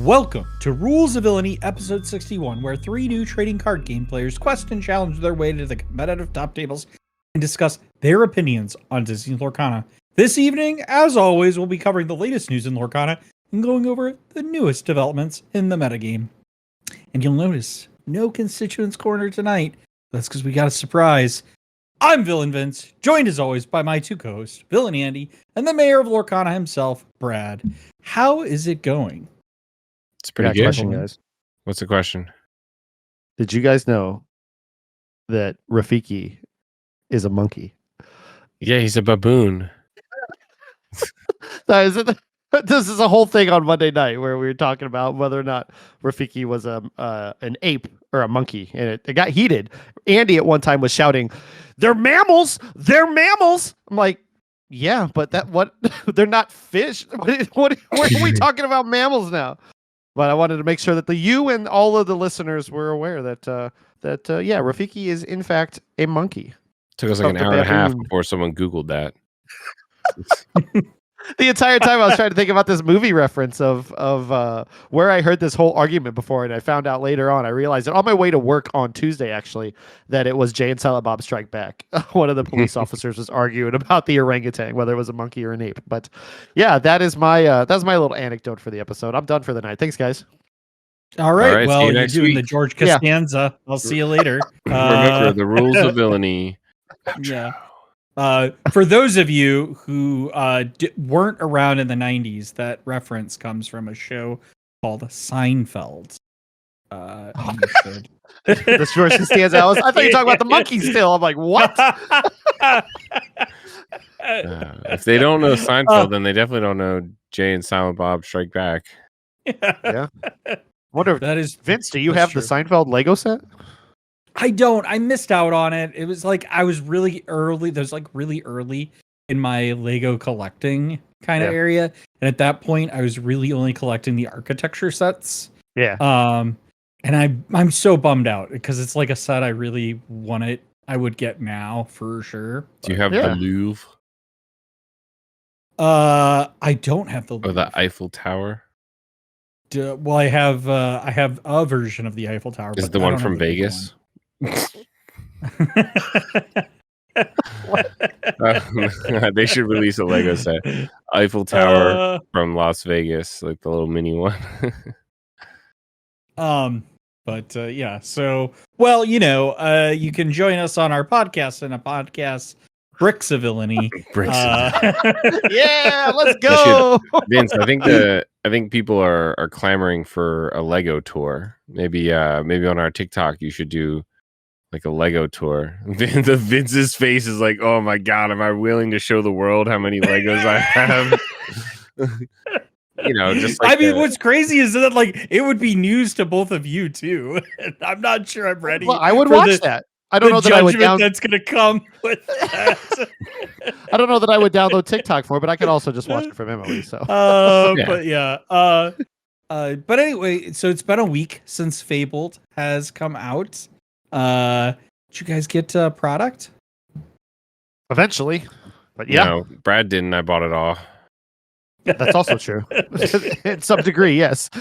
Welcome to Rules of Villainy, episode 61, where three new trading card game players quest and challenge their way to the competitive top tables and discuss their opinions on Disney Lorcana. This evening, as always, we'll be covering the latest news in Lorcana and going over the newest developments in the metagame. And you'll notice, no Constituents Corner tonight. That's because we got a surprise. I'm Villain Vince, joined as always by my two co-hosts, Villainy Andy, and the mayor of Lorcana himself, Brad. How is it going? It's pretty good. Question, guys. What's the question? Did you guys know that Rafiki is a monkey? Yeah, he's a baboon. This is a whole thing on Monday night where we were talking about whether or not Rafiki was an ape or a monkey, and it got heated. Andy at one time was shouting, "They're mammals! They're mammals!" I'm like, yeah, but they're not fish. What are we talking about mammals now? But I wanted to make sure that you and all of the listeners were aware that Rafiki is in fact a monkey. Took us like an hour and a half before someone Googled that. The entire time I was trying to think about this movie reference of where I heard this whole argument before, and I found out later on. I realized that on my way to work on Tuesday, actually, that it was Jay and Silent Bob Strike Back. One of the police officers was arguing about the orangutan, whether it was a monkey or an ape. But yeah, that's my little anecdote for the episode. I'm done for the night. Thanks, guys. All right. Well, you're doing week. the George Costanza. Yeah. I'll see you later. Remember the rules of villainy. Yeah. For those of you who weren't around in the 90s, that reference comes from a show called Seinfeld. The George Costanza. I thought you were talking about the monkey still. I'm like, what? If they don't know Seinfeld, then they definitely don't know Jay and Silent Bob Strike Back. Yeah. Wonder if that is Vince, do you have the Seinfeld Lego set? I don't. I missed out on it. It was like I was really early. There's like really early in my Lego collecting kind of area. And at that point, I was really only collecting the architecture sets. Yeah. And I'm so bummed out because it's like a set I really wanted. I would get now for sure. Do you have the Louvre? I don't have the Louvre. Or the Eiffel Tower? Well, I have a version of the Eiffel Tower. Is the one from Vegas? They should release a Lego set. Eiffel Tower from Las Vegas, like the little mini one. Yeah. So, well, you can join us on our podcast and a podcast, Bricks of Villainy. Yeah, let's go. Vince, I think people are clamoring for a Lego tour. Maybe on our TikTok you should do like a Lego tour. Vince's face is like, oh my god, am I willing to show the world how many Legos I have? Just like what's crazy is that like it would be news to both of you too. I'm not sure I'm ready. Well, I would watch that. I don't know that I would that's going to come with that. I don't know that I would download TikTok for, but I could also just watch it from Emily. So, but yeah. But anyway, so it's been a week since Fabled has come out. Did you guys get product? Eventually, but yeah, no, Brad didn't. I bought it all. That's also true. In some degree, yes.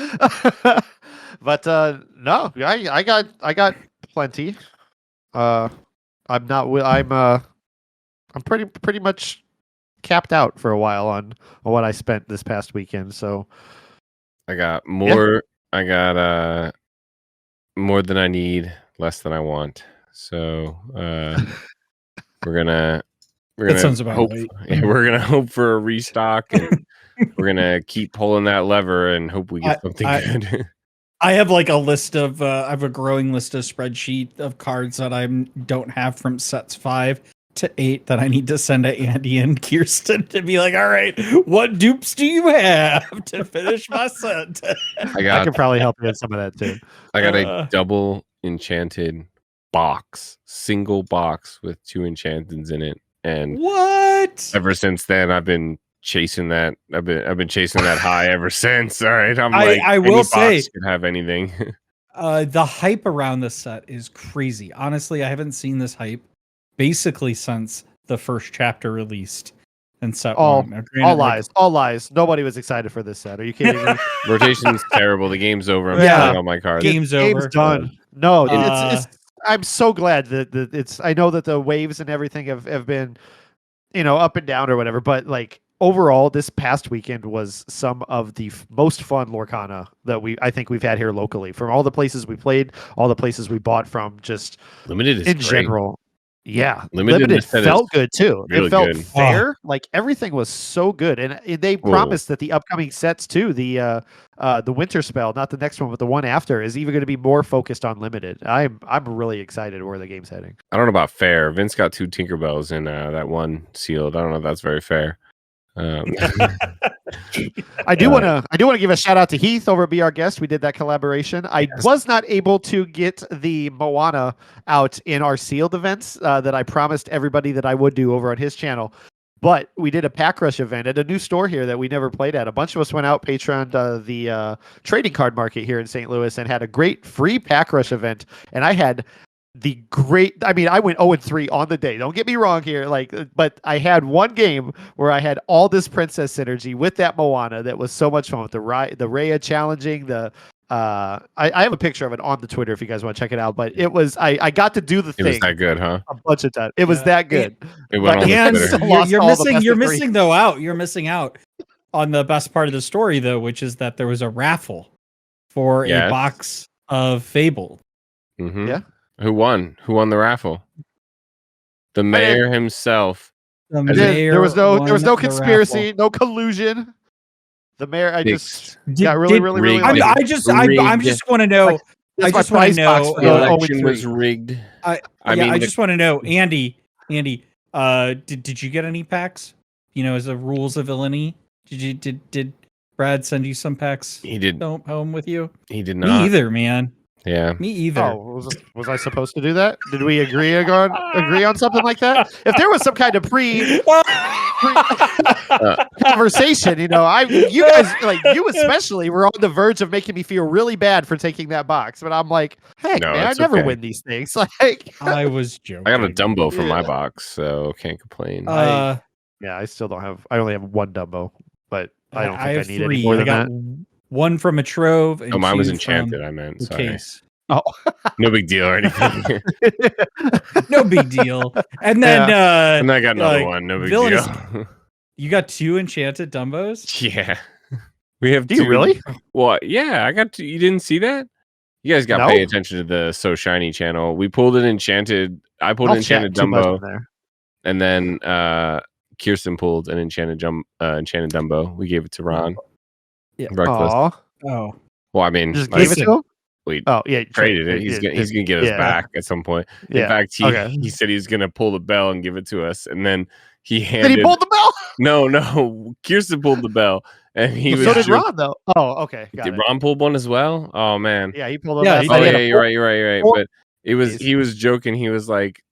But no, I got plenty. I'm pretty much capped out for a while on what I spent this past weekend. So I got more. Yeah. I got more than I need, less than I want. So we're gonna hope for a restock, and we're gonna keep pulling that lever and hope we get something good. I have like a list of I have a growing list of spreadsheet of cards that I don't have from sets 5 to 8 that I need to send to Andy and Kirsten to be like, all right, what dupes do you have to finish my set? I can probably help you with some of that too. I got a double Enchanted box, single box with 2 Enchanteds in it, and what? Ever since then, I've been chasing that. I've been chasing that high ever since. All right, I will say, could have anything. The hype around this set is crazy. Honestly, I haven't seen this hype basically since the first chapter released. and set All one. Now, granted, all like, lies, all lies. Nobody was excited for this set. Are you kidding me? Rotation's terrible. The game's over. I'm Yeah. selling all my cards. Game's over. done. No, Uh, it's. I'm so glad that it's. I know that the waves and everything have been, up and down or whatever, but like overall, this past weekend was some of the most fun Lorcana that I think we've had here locally. From all the places we played, all the places we bought from, just Limited is in great. general. Yeah, Limited Limited set felt is good too. really It felt good. fair. Like everything was so good, and they promised that the upcoming sets too, the winter spell, not the next one, but the one after, is even going to be more focused on Limited. I'm really excited where the game's heading. I don't know about fair. Vince got 2 Tinkerbells in that one sealed. I don't know if that's very fair. I do want to give a shout out to Heath over at Be Our Guest. We did that collaboration. I was not able to get the Moana out in our sealed events that I promised everybody that I would do over on his channel. But we did a pack rush event at a new store here that we never played at. A bunch of us went out, patroned the trading card market here in St. Louis, and had a great free pack rush event. And I had I went 0-3 on the day. Don't get me wrong here. But I had one game where I had all this princess synergy with that Moana that was so much fun with the Raya challenging I have a picture of it on the Twitter if you guys want to check it out. But it was I got to do the thing. It was that good, huh? A bunch of times. It was that good. It went on the Twitter. You're missing out. You're missing out on the best part of the story though, which is that there was a raffle for a box of Fable. Mm-hmm. Yeah. Who won? Who won the raffle? The mayor himself. There was no conspiracy, no collusion. The mayor, I just got really rigged. I just want to know. I just want to know. The election was rigged. I just want to know, Andy. Did you get any packs? As a rules of villainy, did Brad send you some packs? He did. Home with you. He did not. Me either, man. Yeah. Me either. Oh, was I supposed to do that? Did we agree on something like that? If there was some kind of pre conversation, you guys, like you especially, were on the verge of making me feel really bad for taking that box. But I'm like, hey, man, I never win these things. Like, I was joking. I got a Dumbo from my box, so can't complain. I still don't have. I only have one Dumbo, but I don't think I need 3. any more than got that. One from a trove. And mine was Enchanted. I meant sorry. Case. Oh, no big deal or anything. No big deal. And then, and I got another one. No big deal. You got 2 Enchanted Dumbos? Yeah, we have. Do you really? What? Yeah, I got 2. You didn't see that? You guys got to pay attention to the So Shiny channel. We pulled an Enchanted. I pulled an Enchanted Dumbo, and then Kirsten pulled an Enchanted Dumbo. We gave it to Ron. Yeah. Oh. Well, I mean, just gave it to him. We traded it. He's gonna get us back at some point. In fact, he said he's gonna pull the bell and give it to us, and then he pulled the bell? No. Kirsten pulled the bell, and so did Ron though. Oh, okay. Did Ron pull one as well? Oh man. Yeah, he pulled. Yeah, you're right. But he was joking. He was like,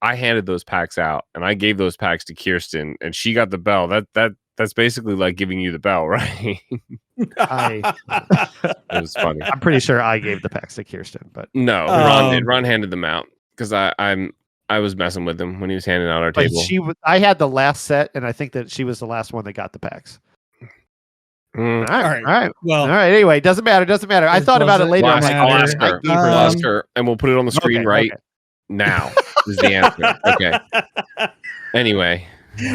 I handed those packs out, and I gave those packs to Kirsten, and she got the bell. That's basically like giving you the bell, right? It was funny. I'm pretty sure I gave the packs to Kirsten, but no, Ron did. Ron handed them out because I was messing with him when he was handing out our table. I had the last set, and I think that she was the last one that got the packs. All right. Well, all right. Anyway, doesn't matter. I thought about it later. I'll ask her, and we'll put it on the screen now. Is the answer. Okay. Anyway.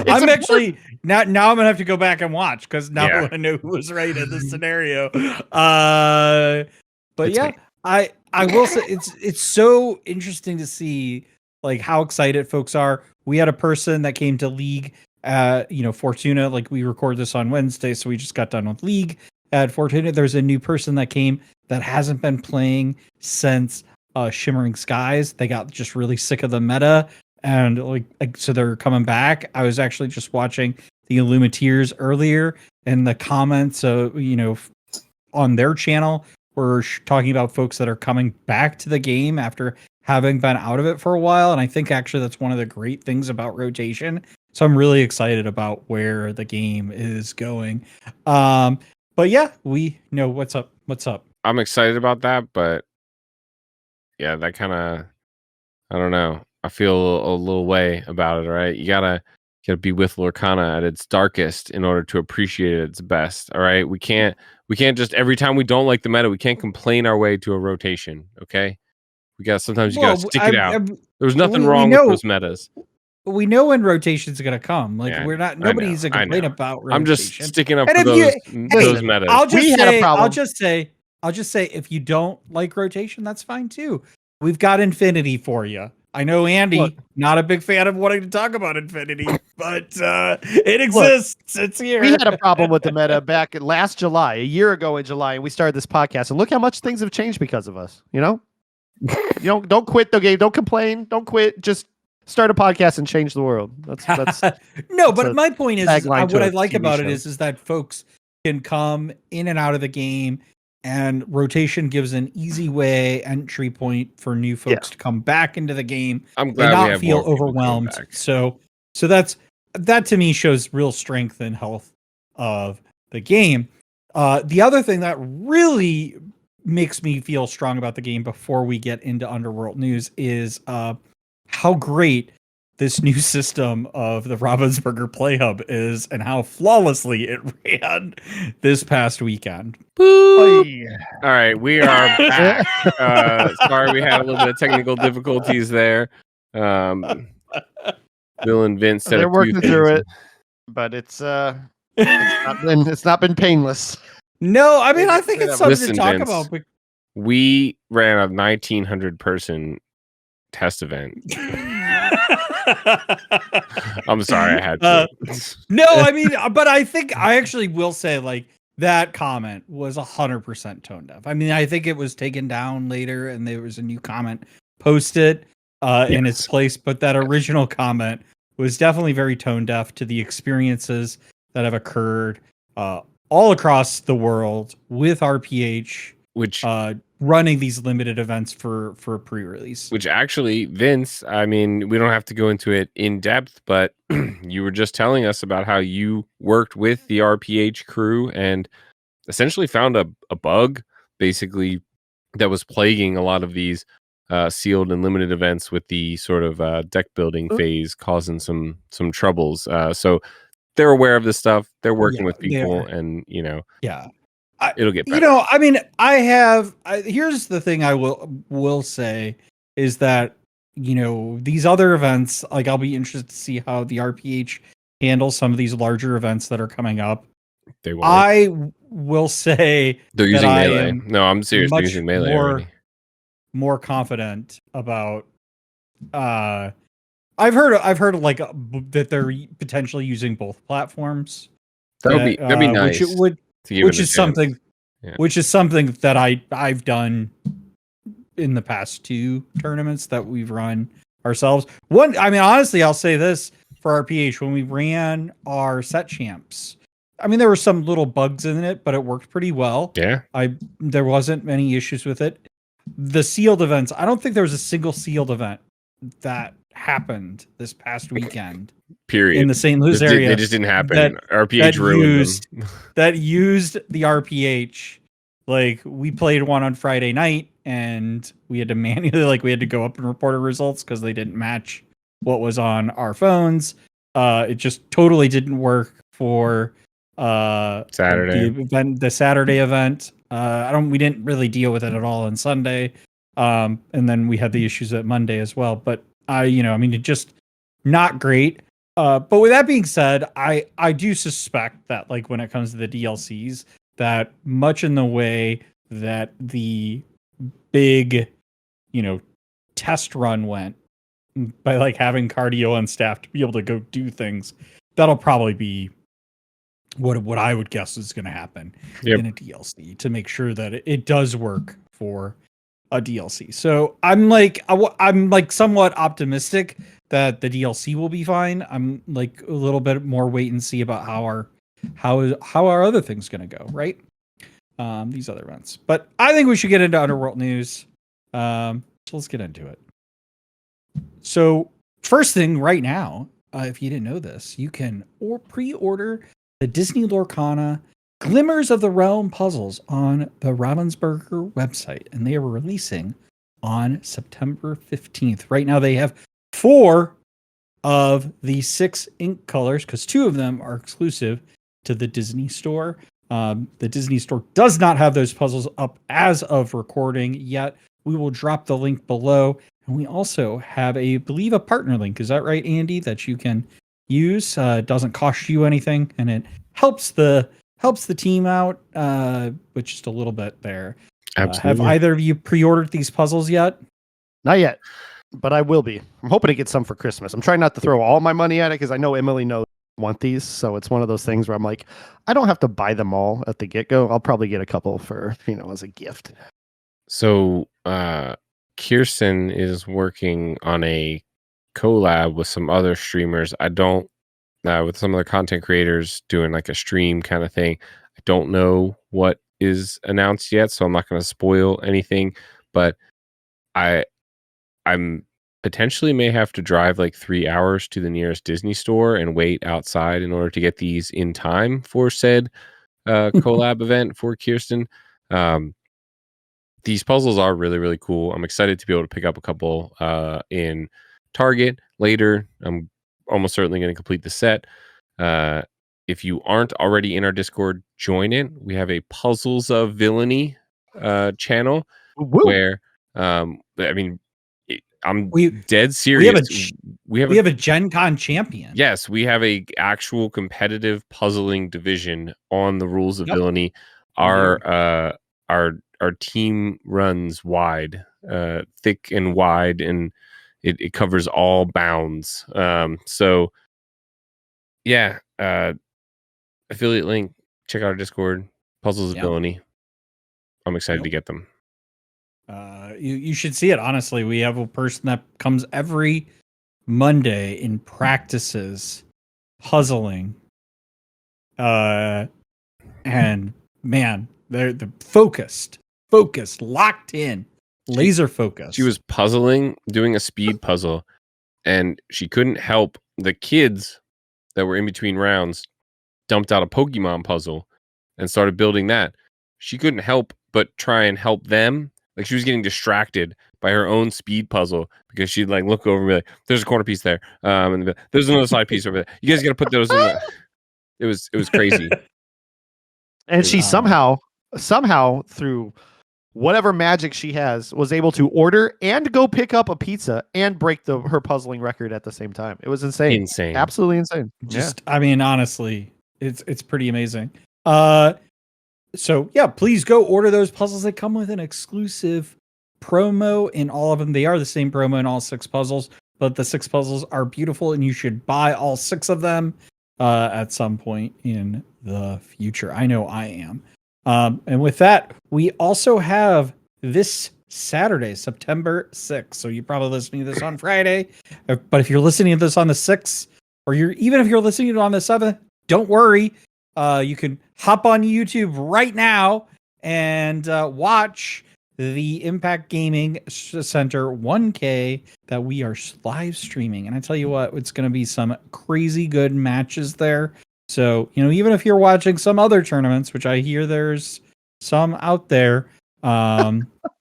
I'm actually now I'm gonna have to go back and watch because now I know who was right in this scenario. But I will say it's so interesting to see like how excited folks are. We had a person that came to League Fortuna, like we record this on Wednesday, so we just got done with League at Fortuna. There's a new person that came that hasn't been playing since Shimmering Skies. They got just really sick of the meta. And so they're coming back. I was actually just watching the Illumineers earlier, and the comments, on their channel were talking about folks that are coming back to the game after having been out of it for a while. And I think actually that's one of the great things about rotation. So I'm really excited about where the game is going. But yeah, we know what's up. I'm excited about that, but yeah, that kind of, I don't know. I feel a little way about it, right? You gotta got to be with Lorcana at its darkest in order to appreciate it at its best. All right, we can't just every time we don't like the meta, we can't complain our way to a rotation. Okay, sometimes you got to stick it out. There's nothing wrong with those metas. We know when rotation's gonna come. Like Yeah, nobody's gonna complain about rotation. I'm just sticking up for those metas. I'll just say, if you don't like rotation, that's fine too. We've got Infinity for you. I know Andy, not a big fan of wanting to talk about Infinity, but it exists. It's here. We had a problem with the meta back last July, a year ago in July, and we started this podcast. And look how much things have changed because of us. You know, don't quit the game. Don't complain. Don't quit. Just start a podcast and change the world. That's no. But my point is what I like about it is that folks can come in and out of the game. And rotation gives an easy way entry point for new folks to come back into the game and not feel overwhelmed. So that to me shows real strength and health of the game. The other thing that really makes me feel strong about the game before we get into Underworld news is how great this new system of the Ravensburger Play Hub is and how flawlessly it ran this past weekend. All right, we are back. Sorry, we had a little bit of technical difficulties there. Bill and Vince said they're working through it, but it's not been painless. No, I mean I think it's something to talk about. But we ran a 1,900 person test event. I'm sorry, I had to. No, I mean, but I think I actually will say like that comment was 100% tone deaf. I mean, I think it was taken down later and there was a new comment posted in its place, but that original comment was definitely very tone deaf to the experiences that have occurred all across the world with RPH, which running these limited events for pre-release. Which actually, Vince, I mean, we don't have to go into it in depth, but you were just telling us about how you worked with the RPH crew and essentially found a bug, basically, that was plaguing a lot of these sealed and limited events with the sort of deck building phase, causing some troubles. So they're aware of this stuff. They're working with people, and it'll get better. I mean, here's the thing I will say is that, these other events, like I'll be interested to see how the RPH handles some of these larger events that are coming up. They won't. I will say they're using Melee. No, I'm serious. They're using Melee already. More confident about, I've heard like that they're potentially using both platforms. That'd be nice. Which is something that I've done in the past 2 tournaments that we've run ourselves. Honestly, I'll say this for RPH, when we ran our set champs, I mean, there were some little bugs in it, but it worked pretty well. Yeah. There wasn't many issues with it. The sealed events, I don't think there was a single sealed event that happened this past weekend. Period. In the St. Louis area. They just didn't happen. RPH ruined them. That used the RPH. Like, we played one on Friday night and we had to manually, we had to go up and report our results because they didn't match what was on our phones. It just totally didn't work for Saturday. The Saturday event. We didn't really deal with it at all on Sunday. And then we had the issues at Monday as well. But it just not great. But with that being said, I do suspect that when it comes to the DLCs, that much in the way that the big, test run went by having cardio on staff to be able to go do things, that'll probably be what I would guess is going to happen in a DLC to make sure that it does work for a DLC. So I'm somewhat optimistic that the DLC will be fine. I'm a little bit more wait and see about how our other things going to go, right? These other events. But I think we should get into Underworld news. So let's get into it. So first thing right now, if you didn't know this, you can pre-order the Disney Lorcana Glimmers of the Realm puzzles on the Ravensburger website, and they are releasing on September 15th. Right now they have 4 of the 6 ink colors, because 2 of them are exclusive to the Disney Store. The Disney Store does not have those puzzles up as of recording yet. We will drop the link below. And we also have I believe a partner link. Is that right, Andy? That you can use. It doesn't cost you anything, and it helps the team out with just a little bit there. Absolutely. Have either of you pre-ordered these puzzles yet? Not yet, but I will be. I'm hoping to get some for Christmas. I'm trying not to throw all my money at it because I know Emily knows I want these. So it's one of those things where I'm like, I don't have to buy them all at the get-go. I'll probably get a couple for, as a gift. So Kirsten is working on a collab with some other streamers. I don't with some other content creators doing like a stream kind of thing. I don't know what is announced yet, so I'm not going to spoil anything, but I'm potentially may have to drive like 3 hours to the nearest Disney store and wait outside in order to get these in time for said collab event for Kirsten. These puzzles are really, really cool. I'm excited to be able to pick up a couple in Target later. I'm almost certainly going to complete the set. If you aren't already in our Discord, join it. We have a Puzzles of Villainy channel. Woo. Where, I'm dead serious. We have a Gen Con champion. Yes, we have a actual competitive puzzling division on the Rules of Villainy. Our team runs wide, thick and wide, and it covers all bounds. So yeah, affiliate link. Check out our Discord. Puzzles of Villainy. I'm excited to get them. You should see it. Honestly, we have a person that comes every Monday and practices puzzling. And man, they're focused, locked in, laser focused. She was puzzling, doing a speed puzzle, and she couldn't help the kids that were in between rounds dumped out a Pokemon puzzle and started building that. She couldn't help but try and help them. Like, she was getting distracted by her own speed puzzle because she'd like look over and be like, "There's a corner piece there, and there's another side piece over there. You guys got to put those in there." It was crazy. And she somehow through whatever magic she has was able to order and go pick up a pizza and break her puzzling record at the same time. It was insane. Absolutely insane. I mean, honestly, it's pretty amazing. So yeah, please go order those puzzles. They come with an exclusive promo in all of them. They are the same promo in all 6 puzzles, but the 6 puzzles are beautiful, and you should buy all 6 of them at some point in the future. I know I am. And with that, we also have this Saturday, September 6th. So you're probably listening to this on Friday, but if you're listening to this on the 6th, or even if you're listening to it on the 7th, don't worry. You can hop on YouTube right now and watch the Impact Gaming Center 1K that we are live streaming. And I tell you what, it's going to be some crazy good matches there. So, even if you're watching some other tournaments, which I hear there's some out there,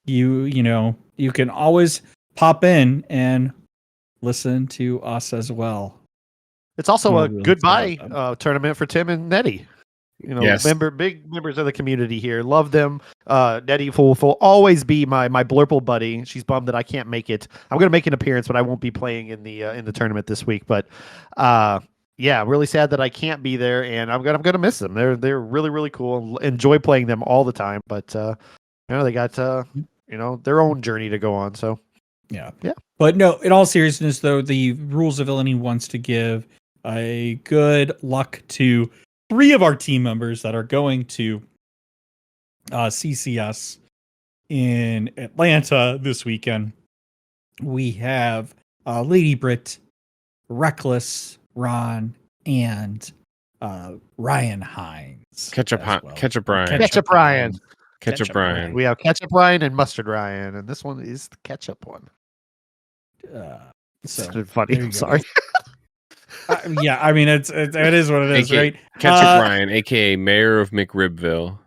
you can always pop in and listen to us as well. It's also a goodbye tournament for Tim and Neti. Yes. Big members of the community here. Love them. Neti will always be my blurple buddy. She's bummed that I can't make it. I'm going to make an appearance, but I won't be playing in the tournament this week. But yeah, really sad that I can't be there, and I'm gonna miss them. They're really, really cool. Enjoy playing them all the time, but they got their own journey to go on. So yeah. But no, in all seriousness, though, the Rules of Villainy wants to give a good luck to 3 of our team members that are going to CCS in Atlanta this weekend. We have Lady Brit, Reckless, Ron, and Ryan Hines. Ketchup Ryan. Ketchup Ryan. We have Ketchup Ryan and Mustard Ryan, and this one is the ketchup one. So funny. I'm sorry. Yeah, I mean it is what it is, right? Ketchup Ryan, aka Mayor of McRibville.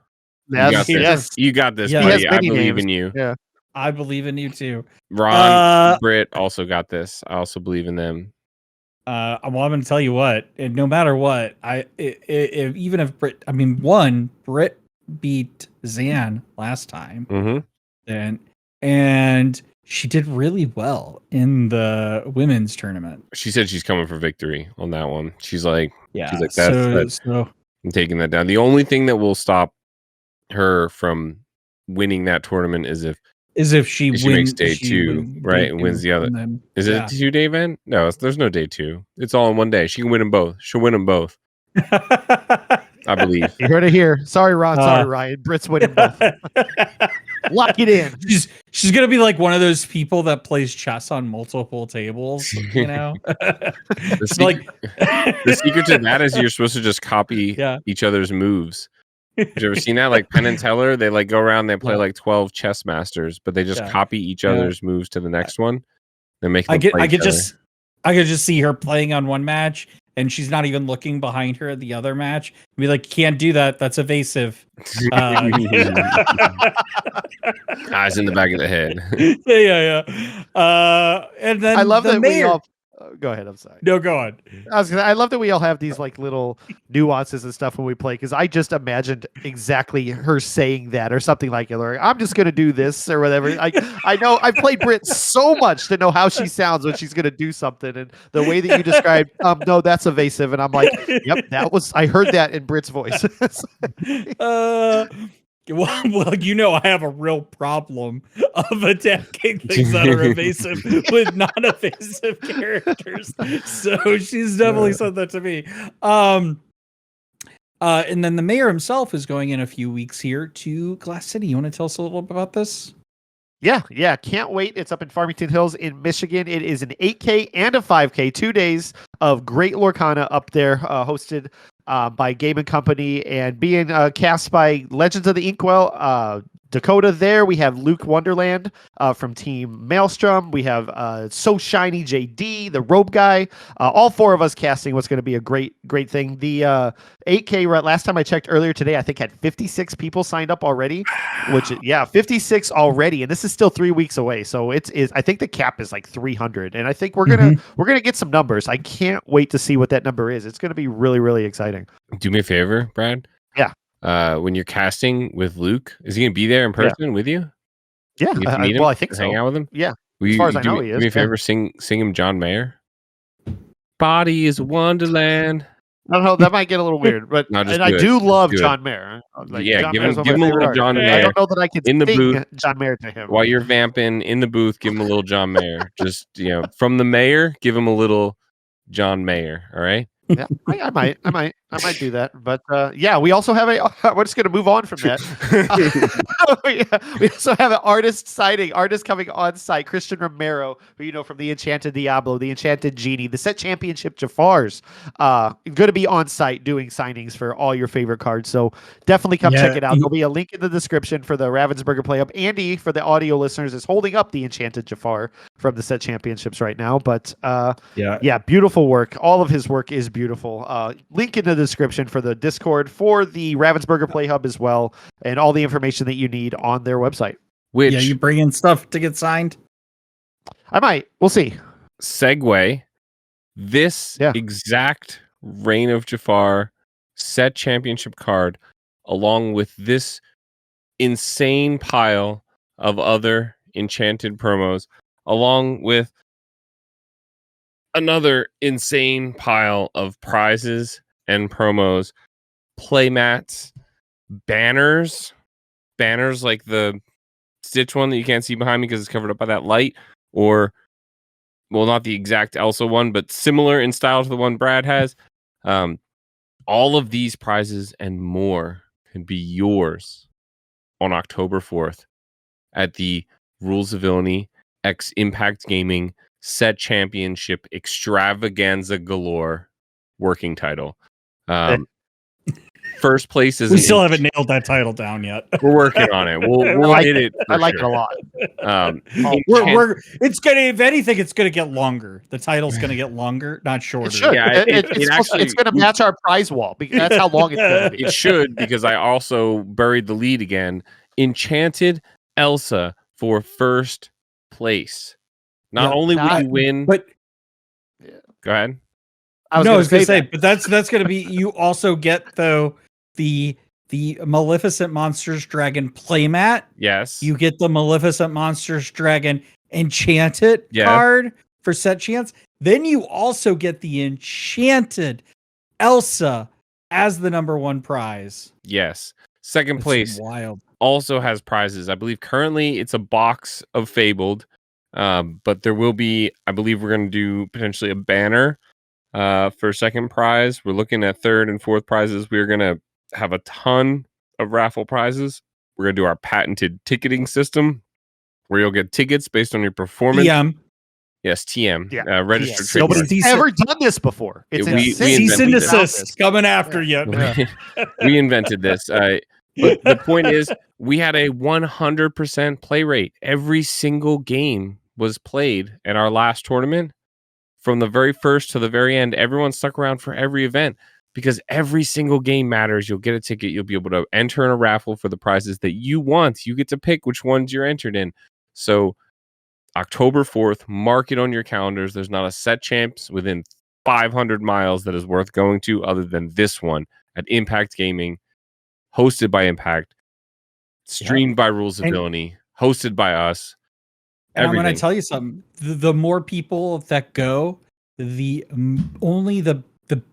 Yes. You got this, Yes. buddy. I believe in you. Yeah. I believe in you too. Ron, Britt also got this. I also believe in them. I'm going to tell you what, and no matter what, even if Britt beat Zan last time, Mm-hmm. and she did really well in the women's tournament. She said she's coming for victory on that one. She's like, Yeah. so I'm taking that down. The only thing that will stop her from winning that tournament is if she makes day two, right? And wins the other. Is it a 2-day event? No, there's no day 2. It's all in one day. She can win them both. She'll win them both. I believe. You heard it here. Sorry, Ron. Sorry, Ryan. Britt's winning both. Lock it in. She's gonna be like one of those people that plays chess on multiple tables. You know, the secret to that is you're supposed to just copy each other's moves. Have you ever seen that? Like Penn and Teller, they like go around, they play like 12 chess masters, but they just copy each other's moves to the next one. They make. I could just see her playing on one match, and she's not even looking behind her at the other match. Be like, can't do that. That's evasive. Eyes in the back of the head. Yeah. And then I love that we all. Go ahead. I'm sorry. No, go on. I love that we all have these like little nuances and stuff when we play, because I just imagined exactly her saying that or something like it. Or I'm just gonna do this or whatever. I know I played Britt so much to know how she sounds when she's gonna do something, and the way that you described, no, that's evasive, and I'm like, yep, I heard that in Britt's voice. Well, you know, I have a real problem of attacking things that are evasive with non-evasive characters. So she's definitely said that to me. And then the mayor himself is going in a few weeks here to Glass City. You want to tell us a little bit about this? Yeah. Can't wait. It's up in Farmington Hills in Michigan. It is an 8K and a 5K, 2 days of great Lorcana up there, hosted by Game & Company and being cast by Legends of the Inkwell. Dakota there. We have Luke Wonderland from Team Maelstrom. We have So Shiny JD, the robe guy. All 4 of us casting what's going to be a great thing. The 8K, last time I checked earlier today, I think had 56 people signed up already, 56 already. And this is still 3 weeks away. So I think the cap is like 300. And I think we're going to get some numbers. I can't wait to see what that number is. It's going to be really, really exciting. Do me a favor, Brad. Yeah. When you're casting with Luke, is he going to be there in person with you? Yeah. I think so. Hang out with him? Yeah. As far as I know, he is. Do me a favor, sing him John Mayer. Body is Wonderland. I don't know. That might get a little weird, but I do love John Mayer. Give him a little John Mayer. I don't know that I can in the booth. John Mayer to him. While you're vamping in the booth, give him a little John Mayer. Just, from the mayor, give him a little John Mayer. All right. Yeah, I might do that. But we also have we're just going to move on from that. We also have an artist coming on site, Christian Romero, who you know from the Enchanted Diablo, the Enchanted Genie, the Set Championship Jafars, going to be on site doing signings for all your favorite cards. So definitely come check it out. There'll be a link in the description for the Ravensburger Play Up. Andy, for the audio listeners, is holding up the Enchanted Jafar from the Set Championships right now. But beautiful work. All of his work is beautiful. Link in the description for the Discord for the Ravensburger Play Hub as well, and all the information that you need on their website. You bring in stuff to get signed? I might. We'll see. Segue. This exact Reign of Jafar Set Championship card, along with this insane pile of other Enchanted promos, along with another insane pile of prizes and promos, playmats, banners like the Stitch one that you can't see behind me because it's covered up by that light, or, well, not the exact Elsa one, but similar in style to the one Brad has. All of these prizes and more can be yours on October 4th at the Rules of Villainy X Impact Gaming Set Championship Extravaganza Galore working title. First place is we still haven't nailed that title down yet. We're working on it. We'll hit it. I like it a lot. It's gonna, if anything, it's gonna get longer. The title's gonna get longer, not shorter. It should. Yeah, it's gonna match our prize wall because that's how long it's gonna be. It should, because I also buried the lead again. Enchanted Elsa for first place. Not only would you win, but go ahead. I was no, I gonna was gonna say, that. but that's going to be. You also get though the Maleficent Monsters Dragon playmat. Yes. You get the Maleficent Monsters Dragon Enchanted Yeah. card for set chance. Then you also get the Enchanted Elsa as the number one prize. Yes. Second It's place wild. also has prizes. I believe currently it's a box of Fabled, but there will be. I believe we're going to do potentially a banner for second prize. We're looking at third and fourth prizes. We're going to have a ton of raffle prizes. We're going to do our patented ticketing system where you'll get tickets based on your performance. Yes, TM. Yeah. Registered TM. trademark. Nobody's ever done this before. It's We insane. Cease and invented this. desist coming after you. We invented this. But the point is, we had a 100% play rate. Every single game was played at our last tournament. From the very first to the very end, everyone stuck around for every event because every single game matters. You'll get a ticket. You'll be able to enter in a raffle for the prizes that you want. You get to pick which ones you're entered in. So October 4th, mark it on your calendars. There's not a set champs within 500 miles that is worth going to other than this one at Impact Gaming, hosted by Impact, streamed by Rules of Villainy, hosted by us. And I'm going to tell you something. The more people that go, the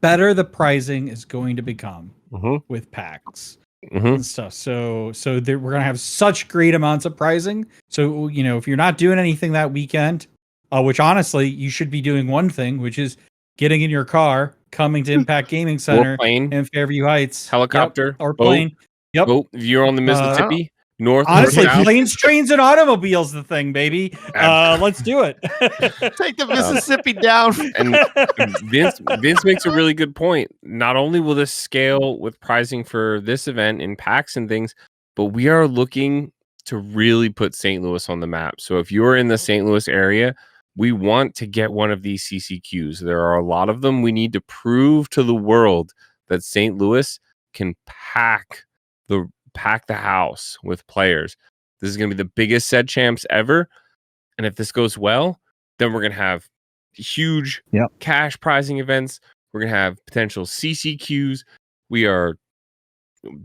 better the pricing is going to become with packs and stuff. So we're going to have such great amounts of pricing. So, if you're not doing anything that weekend, which honestly, you should be doing one thing, which is getting in your car, coming to Impact Gaming Center in Fairview Heights. Helicopter. Or plane. Yep. Boat. If you're on the Mississippi. North, honestly, south. planes, trains, and automobiles the thing, baby. Let's do it. Take the Mississippi down. And Vince makes a really good point. Not only will this scale with pricing for this event in packs and things, but we are looking to really put St. Louis on the map. So if you're in the St. Louis area, we want to get one of these CCQs. There are a lot of them. We need to prove to the world that St. Louis can pack the house with players. This is going to be the biggest said champs ever. And if this goes well, then we're going to have huge cash prizing events. We're going to have potential CCQs. We are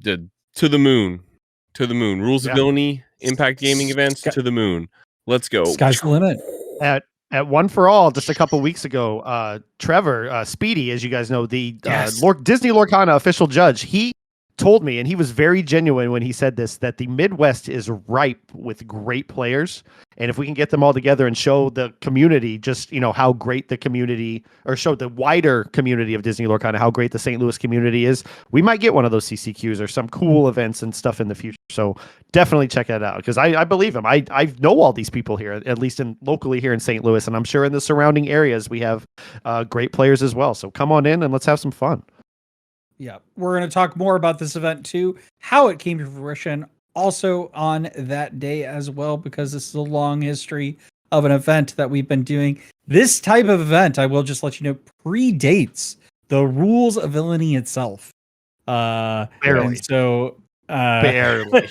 to the moon. Rules of Villainy, Impact Gaming events to the moon. Let's go. Sky's the limit. At One for All, just a couple weeks ago, Trevor, Speedy, as you guys know, the Disney Lorcana official judge, he told me, and he was very genuine when he said this, that the Midwest is ripe with great players. And if we can get them all together and show the community just, how great the community, or show the wider community of Disney Lorcana how great the St. Louis community is, we might get one of those CCQs or some cool events and stuff in the future. So definitely check that out, because I believe him. I know all these people here, at least locally here in St. Louis, and I'm sure in the surrounding areas we have great players as well. So come on in and let's have some fun. Yeah, we're going to talk more about this event too, how it came to fruition, also on that day as well, because this is a long history of an event that we've been doing. This type of event, I will just let you know, predates the Rules of Villainy itself. Barely. So, barely.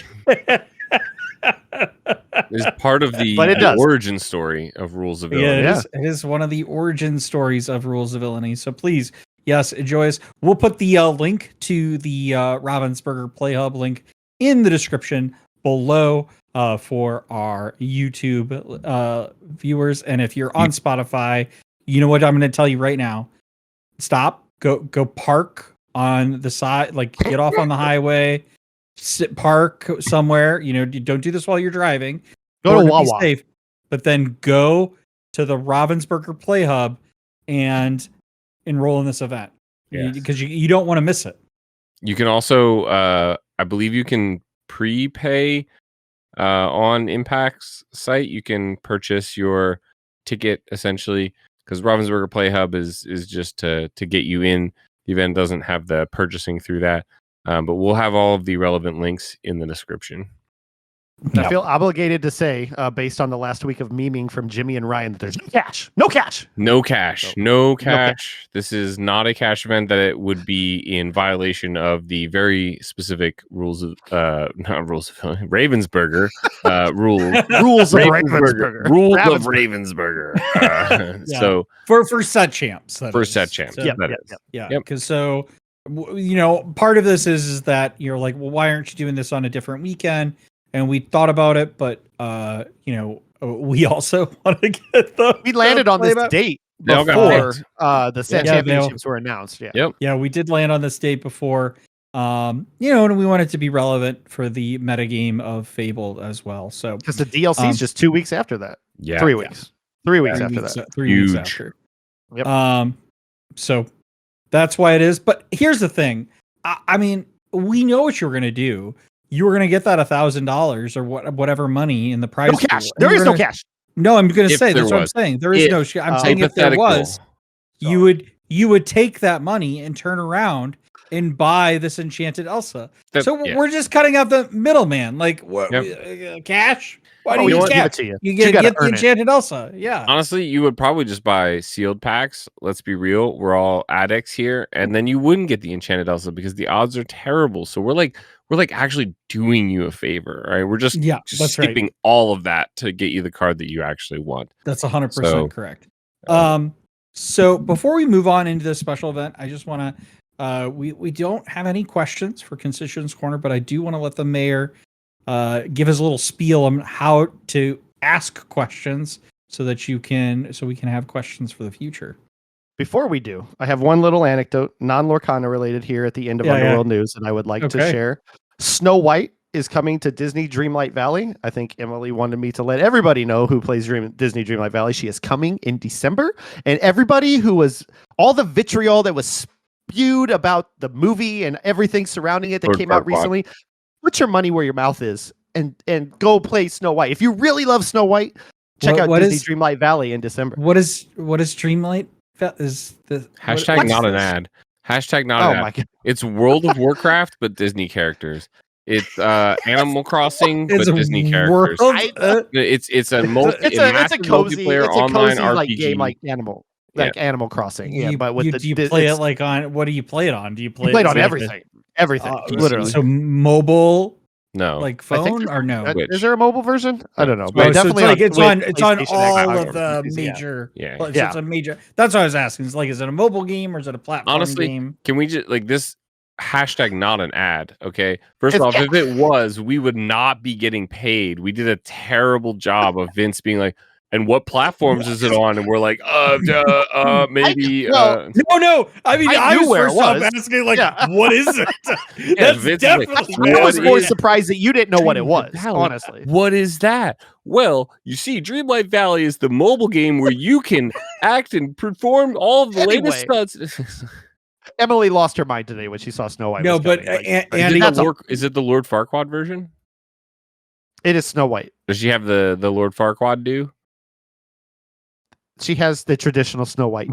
Is part of the origin story of Rules of Villainy. Yeah, it is one of the origin stories of Rules of Villainy. So please, yes, enjoy us. We'll put the link to the Ravensburger Play Hub link in the description below for our YouTube viewers. And if you're on Spotify, you know what I'm going to tell you right now. Stop. Go park on the side. Like, get off on the highway. Park somewhere. Don't do this while you're driving. Go to Wawa. Be safe, but then go to the Ravensburger Play Hub and enroll in this event, because you don't want to miss it. You can also, I believe you can prepay on Impact's site. You can purchase your ticket essentially, because Ravensburger Play Hub is just to get you in. The event doesn't have the purchasing through that, but we'll have all of the relevant links in the description. I feel obligated to say, based on the last week of memeing from Jimmy and Ryan, that there's no cash. No cash. No cash. So, No cash. This is not a cash event that it would be in violation of the very specific rules of not rules of Ravensburger rules. Rules of Ravensburger. Rules of Ravensburger. So for set champs. For set champs. So, Yep. Because so part of this is that you're like, well, why aren't you doing this on a different weekend? And we thought about it, but we also want to get the. We landed on this date before the set championships were announced. Yeah, we did land on this date before. And we want it to be relevant for the metagame of Fabled as well. So because the DLC is just 2 weeks after that. Yeah, 3 weeks. 3 weeks after that. 3 weeks after. Yep. So that's why it is. But here's the thing. I mean, we know what you're going to do. You were going to get that $1,000 or whatever money in the prize. No cash. There is no cash. No, I'm going to say that's what I'm saying. There is no. I'm saying if there was, you would take that money and turn around and buy this enchanted Elsa. We're just cutting out the middleman. Like what? Cash? Why do you use cash? You get the enchanted Elsa. Yeah. Honestly, you would probably just buy sealed packs. Let's be real. We're all addicts here, and then you wouldn't get the enchanted Elsa because the odds are terrible. So we're like actually doing you a favor, right? We're just skipping all of that to get you the card that you actually want. That's 100% correct. So before we move on into this special event, I just want to we don't have any questions for Constituents Corner, but I do want to let the mayor give us a little spiel on how to ask questions so that we can have questions for the future. Before we do, I have one little anecdote, non-Lorcana related here at the end of Underworld News that I would like to share. Snow White is coming to Disney Dreamlight Valley. I think Emily wanted me to let everybody know who plays Disney Dreamlight Valley. She is coming in December. And everybody all the vitriol that was spewed about the movie and everything surrounding it that came out recently, put your money where your mouth is and go play Snow White. If you really love Snow White, check out Disney Dreamlight Valley in December. What is Dreamlight? Is the hashtag not an ad? Hashtag not an ad. My God. It's World of Warcraft, but Disney characters. It's Animal Crossing, but Disney characters. It's a cozy online RPG like game like Animal Crossing. Yeah, but with do you play it like on? What do you play it on? Do you play it on everything? Everything, literally. So mobile. No, like phone or no? Is there a mobile version? I don't know. But definitely, it's on all of the major. Yeah. It's a major. That's what I was asking. It's like, is it a mobile game or is it a platform game? Can we just like this? Hashtag not an ad. Okay. First off, if it was, we would not be getting paid. We did a terrible job of Vince being like, and what platforms is it on? And we're like, maybe. No. I mean, I was first off asking, like, what is it? That's Vince definitely. I was more surprised that you didn't know what it was. Honestly, what is that? Well, you see, Dreamlight Valley is the mobile game where you can act and perform all of the latest stunts. Emily lost her mind today when she saw Snow White. No, but Andy, is it the Lord Farquaad version? It is Snow White. Does she have the Lord Farquaad do? She has the traditional Snow White.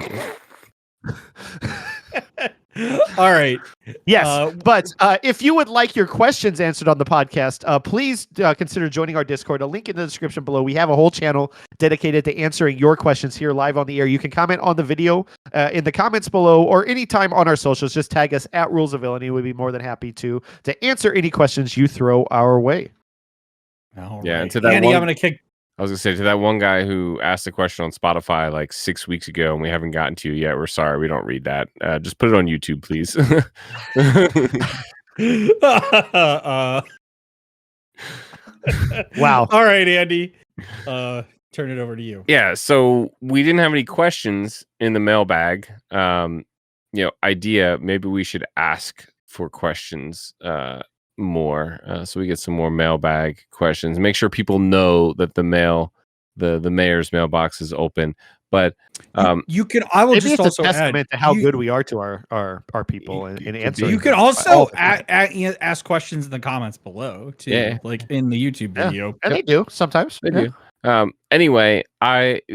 All right. Yes, but if you would like your questions answered on the podcast, please consider joining our Discord. A link in the description below. We have a whole channel dedicated to answering your questions here live on the air. You can comment on the video in the comments below or anytime on our socials. Just tag us at Rules of Villainy. We'd be more than happy to answer any questions you throw our way. And to that Andy, I'm going to kick. I was going to say, to that one guy who asked a question on Spotify like 6 weeks ago and we haven't gotten to you yet, we're sorry. We don't read that. Just put it on YouTube, please. Wow. All right, Andy. Turn it over to you. Yeah, so we didn't have any questions in the mailbag. Idea, maybe we should ask for questions more so we get some more mailbag questions. Make sure people know that the mayor's mailbox is open. But you can. I will just also testament to how good we are to our people in answering. You can also ask questions in the comments below too, like in the YouTube video. And they do sometimes. They do. Anyway,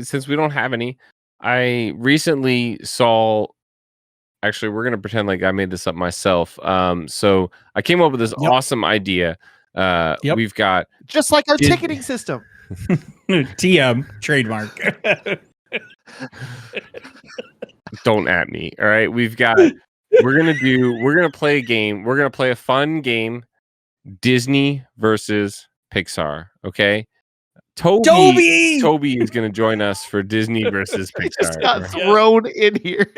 since we don't have any, I recently saw. Actually, we're going to pretend like I made this up myself. So I came up with this awesome idea. Yep. We've got Just like our Dis- ticketing system. TM trademark. don't at me. All right. We're gonna play a game. We're gonna play a fun game. Disney versus Pixar. Okay. Toby! Toby is gonna join us for Disney versus He just Pixar. got right? thrown in here.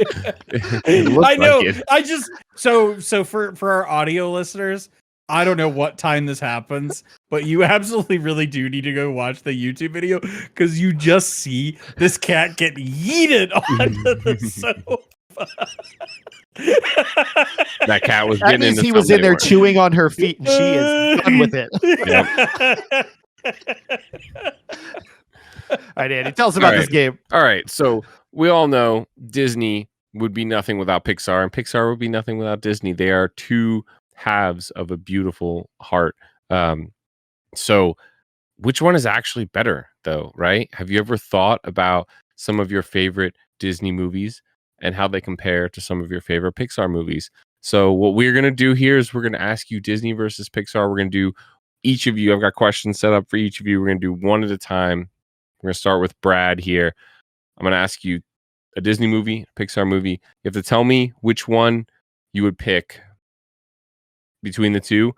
It looked I know. like it. I just so for our audio listeners, I don't know what time this happens, but you absolutely really do need to go watch the YouTube video because you just see this cat get yeeted onto the sofa. That cat was That getting means into he was in something there it chewing on her feet, and she is done with it. All right, Andy, tell us about this game. All right. So we all know Disney would be nothing without Pixar, and Pixar would be nothing without Disney. They are two halves of a beautiful heart. So which one is actually better, though, right? Have you ever thought about some of your favorite Disney movies and how they compare to some of your favorite Pixar movies? So what we're going to do here is we're going to ask you Disney versus Pixar. We're going to do each of you. I've got questions set up for each of you. We're going to do one at a time. We're going to start with Brad here. I'm going to ask you a Disney movie, a Pixar movie. You have to tell me which one you would pick between the two,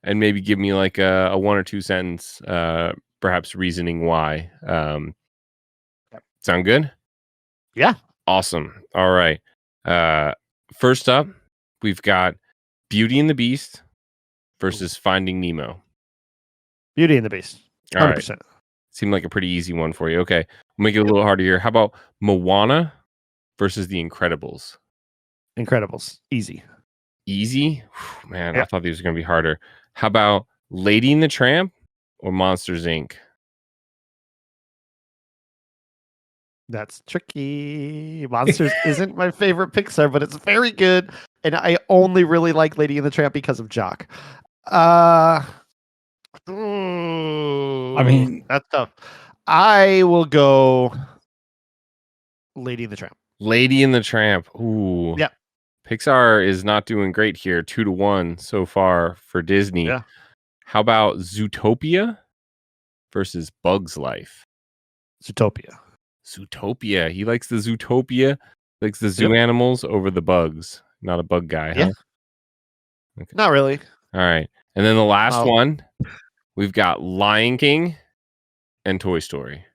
and maybe give me like a 1 or 2 sentence, perhaps reasoning why. Sound good? Yeah. Awesome. All right. First up, we've got Beauty and the Beast versus Finding Nemo. Beauty and the Beast. 100%. All right. Seemed like a pretty easy one for you. Okay. We'll make it a little harder here. How about Moana versus The Incredibles? Incredibles. Easy. Easy? Whew, man, Yeah. I thought these were going to be harder. How about Lady and the Tramp or Monsters, Inc.? That's tricky. Monsters isn't my favorite Pixar, but it's very good. And I only really like Lady and the Tramp because of Jock. I mean, that's tough. I will go Lady and the Tramp. Lady and the Tramp. Ooh. Yeah. Pixar is not doing great here. 2-1 so far for Disney. Yeah. How about Zootopia versus Bug's Life? Zootopia. Zootopia. He likes the Zootopia. Likes the zoo animals over the bugs. Not a bug guy, Yeah. huh? Okay. Not really. All right. And then the last one, we've got Lion King and Toy Story.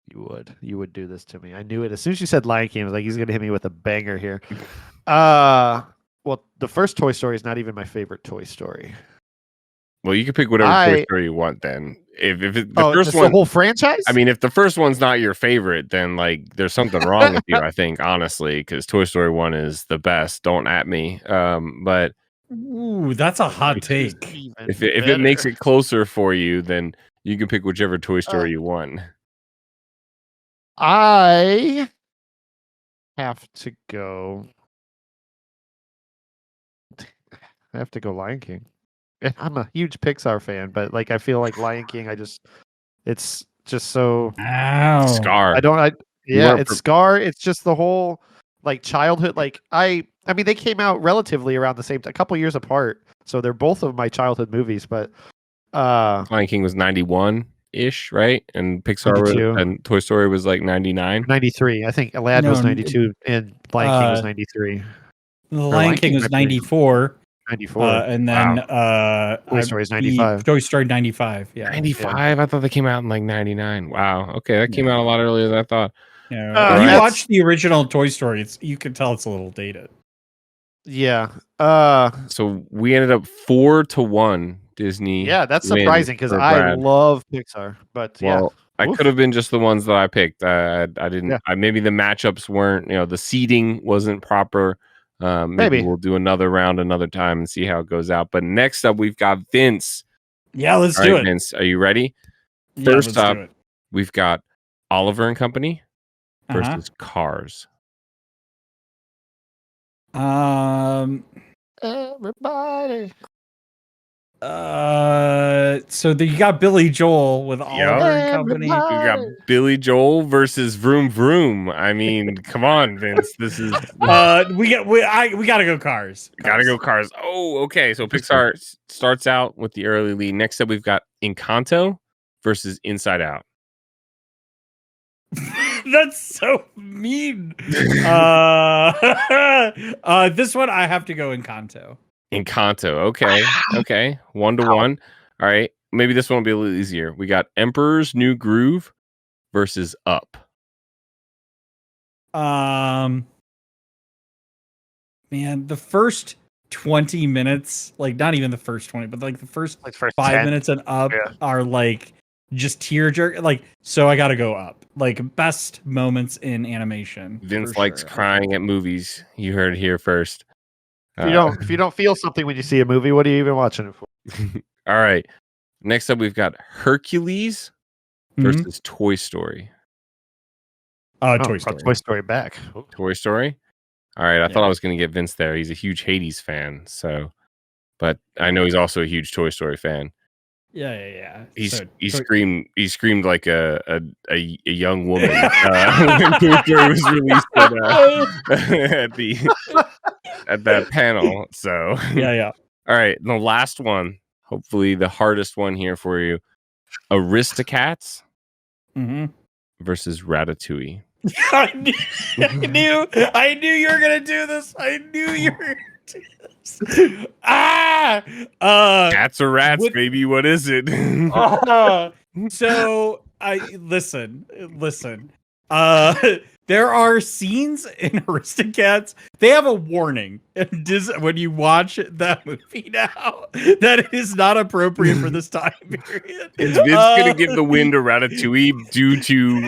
You would do this to me. I knew it as soon as you said Lion King. I was like, he's gonna hit me with a banger here. Well, the first Toy Story is not even my favorite Toy Story. Well, you can pick whatever Toy Story you want then. If the first one, the whole franchise? I mean, if the first one's not your favorite, then like there's something wrong with you, I think, honestly, because Toy Story 1 is the best. Don't at me. But ooh, that's a hot take. If it makes it closer for you, then you can pick whichever Toy Story you want. I have to go. I have to go Lion King. I'm a huge Pixar fan, but like I feel like Lion King, it's just so Scar. It's Scar. It's just the whole like childhood. Like I mean, they came out relatively around the same time, a couple years apart, so they're both of my childhood movies. But Lion King was 91-ish, right? And Pixar and Toy Story was like 99, 93. I think Aladdin was 92, and Lion King was 93. The Lion King was 94. 94. And then Toy Story is 95. Toy Story 95. Yeah. 95. I thought they came out in like 99. Wow. Okay, that came out a lot earlier than I thought. Yeah. If you watch the original Toy Story, you can tell it's a little dated. Yeah. So we ended up 4-1 Disney. Yeah, that's surprising because I love Pixar. But I could have been just the ones that I picked. I didn't. Yeah. Maybe the matchups weren't. The seeding wasn't proper. Maybe we'll do another round another time and see how it goes out. But next up, we've got Vince. Yeah, let's do it. Vince, are you ready? First up, we've got Oliver and Company versus Cars. Everybody. So you got Billy Joel with Oliver and Company. We got Billy Joel versus Vroom Vroom. I mean, come on, Vince. This is we gotta go Cars. gotta go Cars. Oh, okay. So Pixar starts out with the early lead. Next up, we've got Encanto versus Inside Out. That's so mean. This one I have to go Encanto. Encanto. Okay. Okay. 1-1. All right. Maybe this one will be a little easier. We got Emperor's New Groove versus Up. Man, the first 20 minutes, like not even the first 20, but like the first 5 10. minutes and up are like just tear jerk. Like, so I gotta go Up. Like best moments in animation. Vince likes crying at movies. You heard it here first. If you don't feel something when you see a movie, what are you even watching it for? All right. Next up, we've got Hercules versus Toy Story. Toy Story. Toy Story back. Toy Story. All right. I thought I was going to get Vince there. He's a huge Hades fan. So, but I know he's also a huge Toy Story fan. Yeah. He screamed like a young woman when Toy Story was released at that panel. So yeah. All right, and the last one, hopefully the hardest one here for you, Aristocats versus Ratatouille. I knew you were gonna do this. I knew you were gonna do this. Cats or rats, baby. What is it? So I listen. There are scenes in Aristocats. They have a warning when you watch that movie now that it is not appropriate for this time period. Is Vince gonna give the win to Ratatouille due to?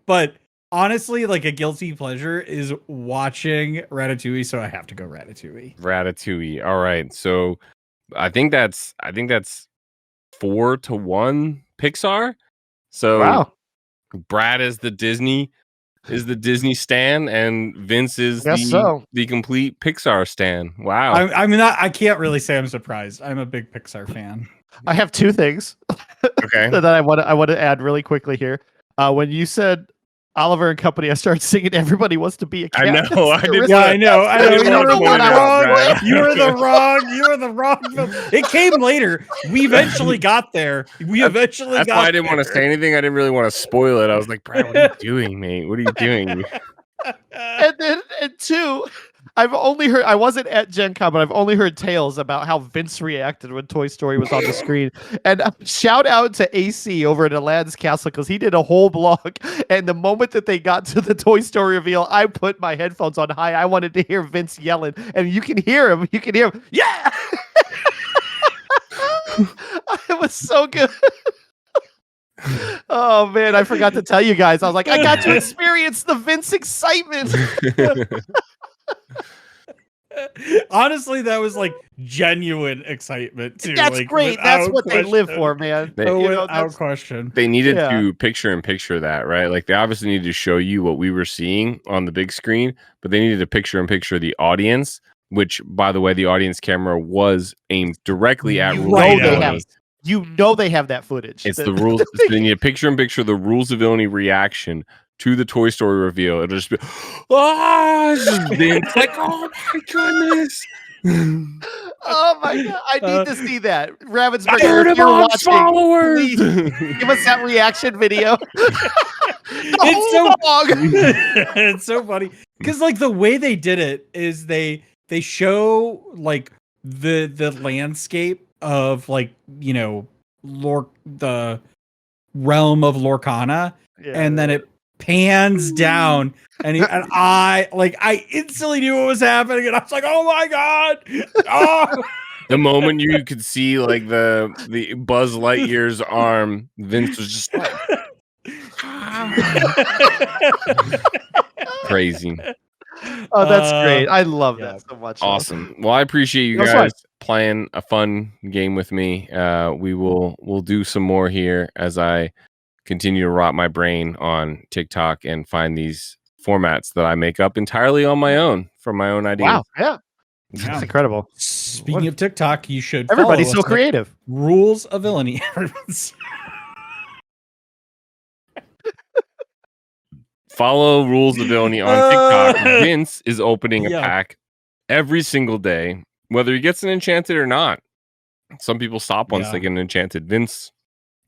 But honestly, like a guilty pleasure is watching Ratatouille, so I have to go Ratatouille. Ratatouille. All right, so I think that's 4-1 Pixar. So wow. Brad is the Disney stan, and Vince is the complete Pixar stan. Wow. I can't really say I'm surprised. I'm a big Pixar fan. I have two things that I want to add really quickly here. When you said Oliver and Company, I started singing "Everybody Wants to Be a Cat." I know. I know. You were the wrong. It came later. We eventually got there. That's why I didn't want to say anything. I didn't really want to spoil it. I was like, Brad, what are you doing, mate? What are you doing? and two, I wasn't at Gen Con, but I've only heard tales about how Vince reacted when Toy Story was on the screen. And shout out to AC over at Aladdin's Castle, because he did a whole blog. And the moment that they got to the Toy Story reveal, I put my headphones on high. I wanted to hear Vince yelling, and you can hear him. Yeah. It was so good. Oh man, I forgot to tell you guys. I was like, I got to experience the Vince excitement. Honestly, that was like genuine excitement too. That's like, great. That's what they live for, man. Without question. They needed to picture that, right? Like they obviously needed to show you what we were seeing on the big screen, but they needed to picture the audience, which, by the way, the audience camera was aimed directly at Rules. You know they have that footage. It's the rules. They need to picture the Rules of Villainy reaction to the Toy Story reveal. It'll just be, Vince, like, oh my goodness. Oh my god, I need to see that. Ravensburger, I heard about followers. Give us that reaction video. It's so funny because like the way they did it is they show like the landscape of like, you know, the realm of Lorcana, and then it pans down, and I instantly knew what was happening, and I was like, oh my god. Oh. The moment you could see like the Buzz Lightyear's arm, Vince was just like crazy. Oh, that's great. I love that so much. Awesome. Well, I appreciate you guys playing a fun game with me. We'll do some more here as I continue to rot my brain on TikTok and find these formats that I make up entirely on my own from my own ideas. Wow. Yeah. Yeah. It's incredible. Speaking of TikTok, you should Everybody's follow so us at creative. Rules of Villainy. Follow Rules of Villainy on TikTok. Vince is opening a Yeah. pack every single day, whether he gets an Enchanted or not. Some people stop once they get an Enchanted. Vince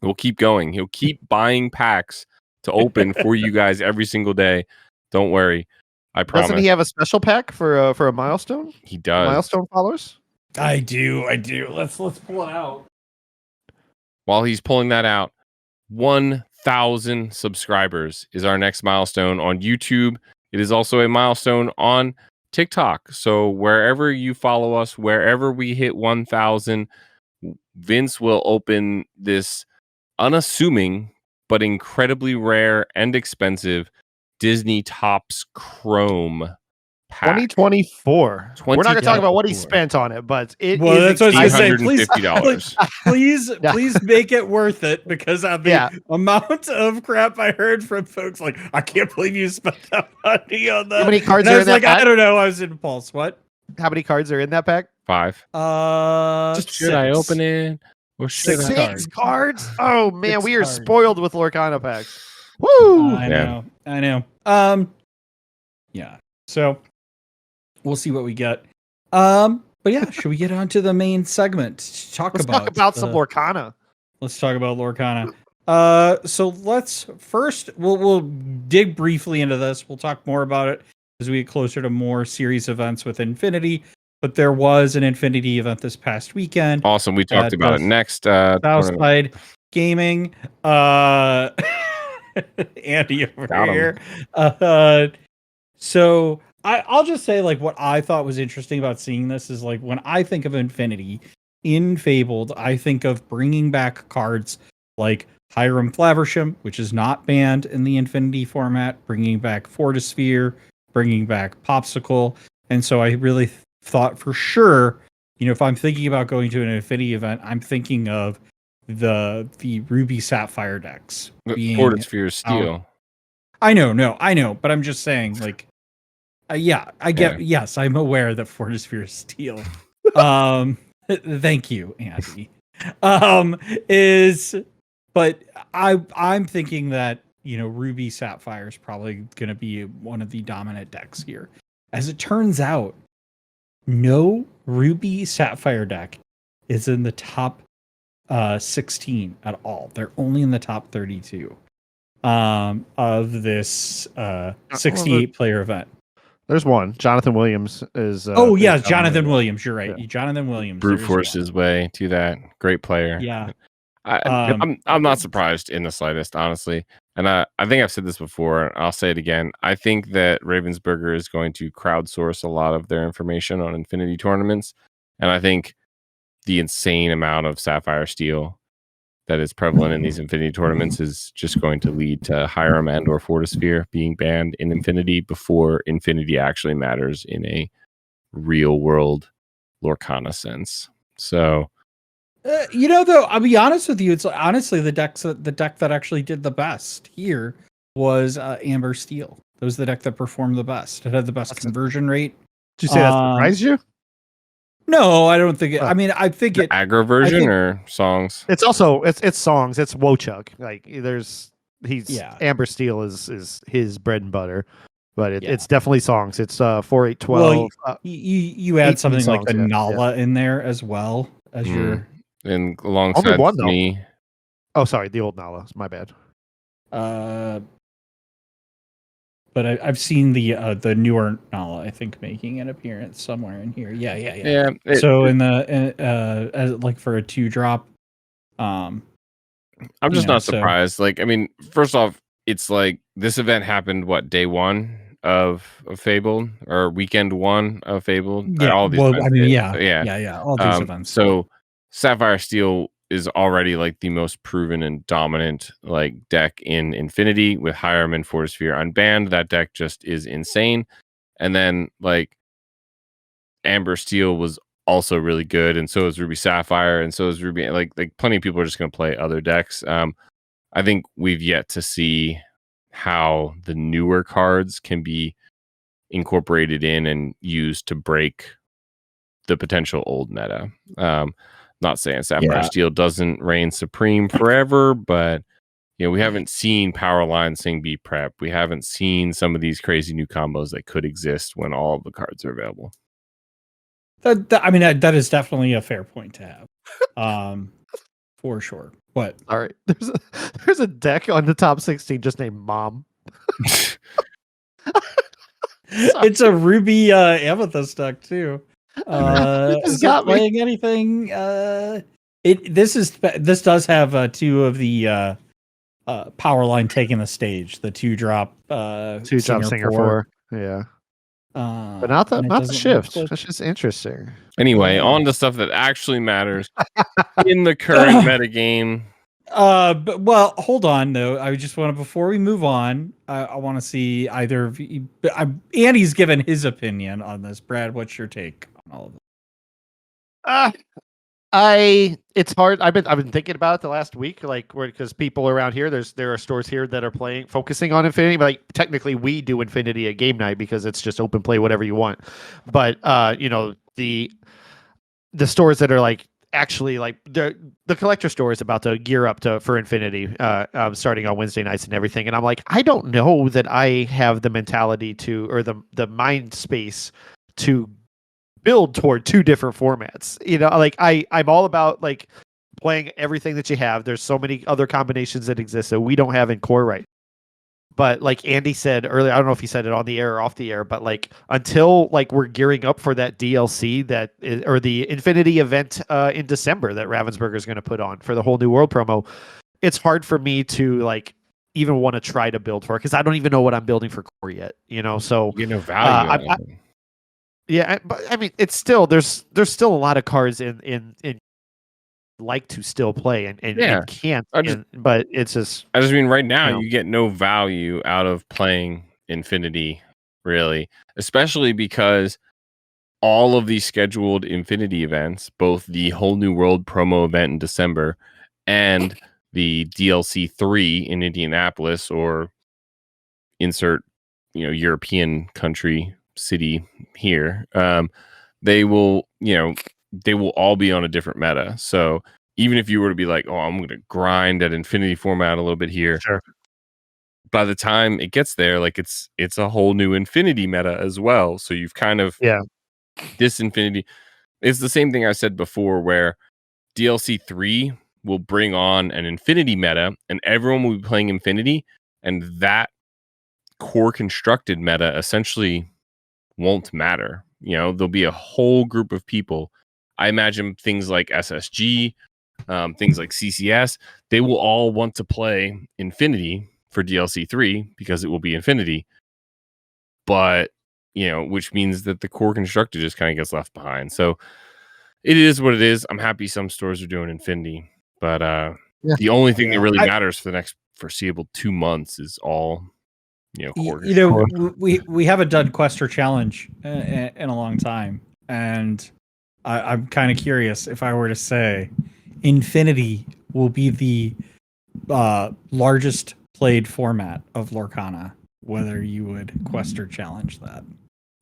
will keep going. He'll keep buying packs to open for you guys every single day. Don't worry. I promise. Doesn't he have a special pack for a milestone? He does. Milestone followers? I do. Let's pull it out. While he's pulling that out, 1,000 subscribers is our next milestone on YouTube. It is also a milestone on TikTok. So wherever you follow us, wherever we hit 1,000, Vince will open this unassuming but incredibly rare and expensive Disney Topps Chrome pack. 2024. We're not going to talk about what he spent on it, but it is that's what I was going to say. $850. Please make it worth it, because of the amount of crap I heard from folks like, I can't believe you spent that money on that. How many cards and are in that pack? I don't know. I was impulse. What? How many cards are in that pack? 5. Should I open it? Or should Six cards? Oh man, we are cards. Spoiled with Lorcana packs. Woo! I know. Yeah. So we'll see what we get. But yeah, should we get on to the main segment? Let's talk about some Lorcana. Let's talk about Lorcana. So let's first we'll dig briefly into this. We'll talk more about it as we get closer to more series events with Infinity. But there was an Infinity event this past weekend. Awesome. We talked about it next. Southside Gaming. Andy over here. So I'll just say, like, what I thought was interesting about seeing this is, like, when I think of Infinity in Fabled, I think of bringing back cards like Hiram Flaversham, which is not banned in the Infinity format, bringing back Fortisphere, bringing back Popsicle. And so I really thought for sure, if I'm thinking about going to an Infinity event, I'm thinking of the Ruby Sapphire decks. Fortisphere Steel. I know, but I'm just saying, like, yes, I'm aware that Fortisphere is Steel. Thank you, Andy. But I'm thinking that, Ruby Sapphire is probably going to be one of the dominant decks here. As it turns out, no Ruby Sapphire deck is in the top 16 at all. They're only in the top 32 of this 68 player event. There's one. Jonathan Williams is. Jonathan Williams. You're right. Yeah. Jonathan Williams. Brute force his way to that. Great player. Yeah. I'm not surprised in the slightest, honestly. And I think I've said this before, and I'll say it again. I think that Ravensburger is going to crowdsource a lot of their information on Infinity tournaments. And I think the insane amount of Sapphire Steel that is prevalent in these Infinity tournaments is just going to lead to Hiram and or Fortisphere being banned in Infinity before Infinity actually matters in a real world Lorcana sense. So... though, I'll be honest with you. It's honestly the deck that actually did the best here was Amber Steel. That was the deck that performed the best. It had the best conversion rate. Did you say that surprised you? No, I don't think it. I mean, I think it aggro version or songs. It's also it's songs. It's Wochuk. Like Amber Steel is his bread and butter, but it's definitely songs. It's 4, 8, 12. Well, you add something songs, like the Nala in there as well as your. And alongside me. Oh, sorry, the old Nala. My bad. But I've seen the newer Nala, I think, making an appearance somewhere in here. Yeah. So in the as like for a 2-drop, I'm just not surprised. Like, I mean, first off, it's like this event happened day one of Fabled or weekend one of Fabled. Yeah, all these well, events. I mean, all these events. So Sapphire Steel is already like the most proven and dominant like deck in Infinity with Hiram and Fortisphere unbanned. That deck just is insane. And then like Amber Steel was also really good, and so is Ruby Sapphire, and so is Ruby. Like plenty of people are just going to play other decks. I think we've yet to see how the newer cards can be incorporated in and used to break the potential old meta. Not saying Sapphire Steel doesn't reign supreme forever, but we haven't seen Power Line Sing Be Prep. We haven't seen some of these crazy new combos that could exist when all of the cards are available. That is definitely a fair point to have. For sure. What? All right. There's a deck on the top 16 just named Mom. It's a Ruby Amethyst deck too. Is it playing anything? This does have two of the power line taking the stage. The 2-drop Singer 4. Yeah. But not the shift. That's just interesting. Anyway, on to stuff that actually matters in the current metagame. Well, hold on though. I just want to, before we move on, I want to see either of you. Andy's given his opinion on this. Brad, what's your take on all of it? It's hard. I've been thinking about it the last week, because people around here, there are stores here that are focusing on Infinity, but technically we do Infinity at game night because it's just open play, whatever you want. But the stores that are actually the collector store is about to gear up for Infinity, starting on Wednesday nights and everything. And I'm like, I don't know that I have the mentality or the mind space to build toward two different formats. I'm all about playing everything that you have. There's so many other combinations that exist that we don't have in core right. But like Andy said earlier, I don't know if he said it on the air or off the air, but until we're gearing up for that DLC or the Infinity event in December that Ravensburger is going to put on for the whole New World promo, it's hard for me to even want to try to build for it because I don't even know what I'm building for core yet. So value. Yeah, but I mean, it's still there's still a lot of cards in to still play and can't. But it's just. I just mean right now you get no value out of playing Infinity, really, especially because all of these scheduled Infinity events, both the whole New World promo event in December and the DLC 3 in Indianapolis, or insert European country city here, they will all be on a different meta. So even if you were to be like, oh, I'm going to grind at Infinity format a little bit here, sure, by the time it gets there, it's a whole new Infinity meta as well. So you've kind of this Infinity. It's the same thing I said before, where DLC 3 will bring on an Infinity meta and everyone will be playing Infinity, and that core constructed meta essentially won't matter. There'll be a whole group of people. I imagine things like SSG, things like CCS, they will all want to play Infinity for DLC 3 because it will be Infinity. But, which means that the core constructed just kind of gets left behind. So it is what it is. I'm happy some stores are doing Infinity, but the only thing that really matters for the next foreseeable 2 months is all core. We haven't done Quest or Challenge in a long time, and I'm kind of curious if I were to say Infinity will be the largest played format of Lorcana, whether you would Quest or Challenge that.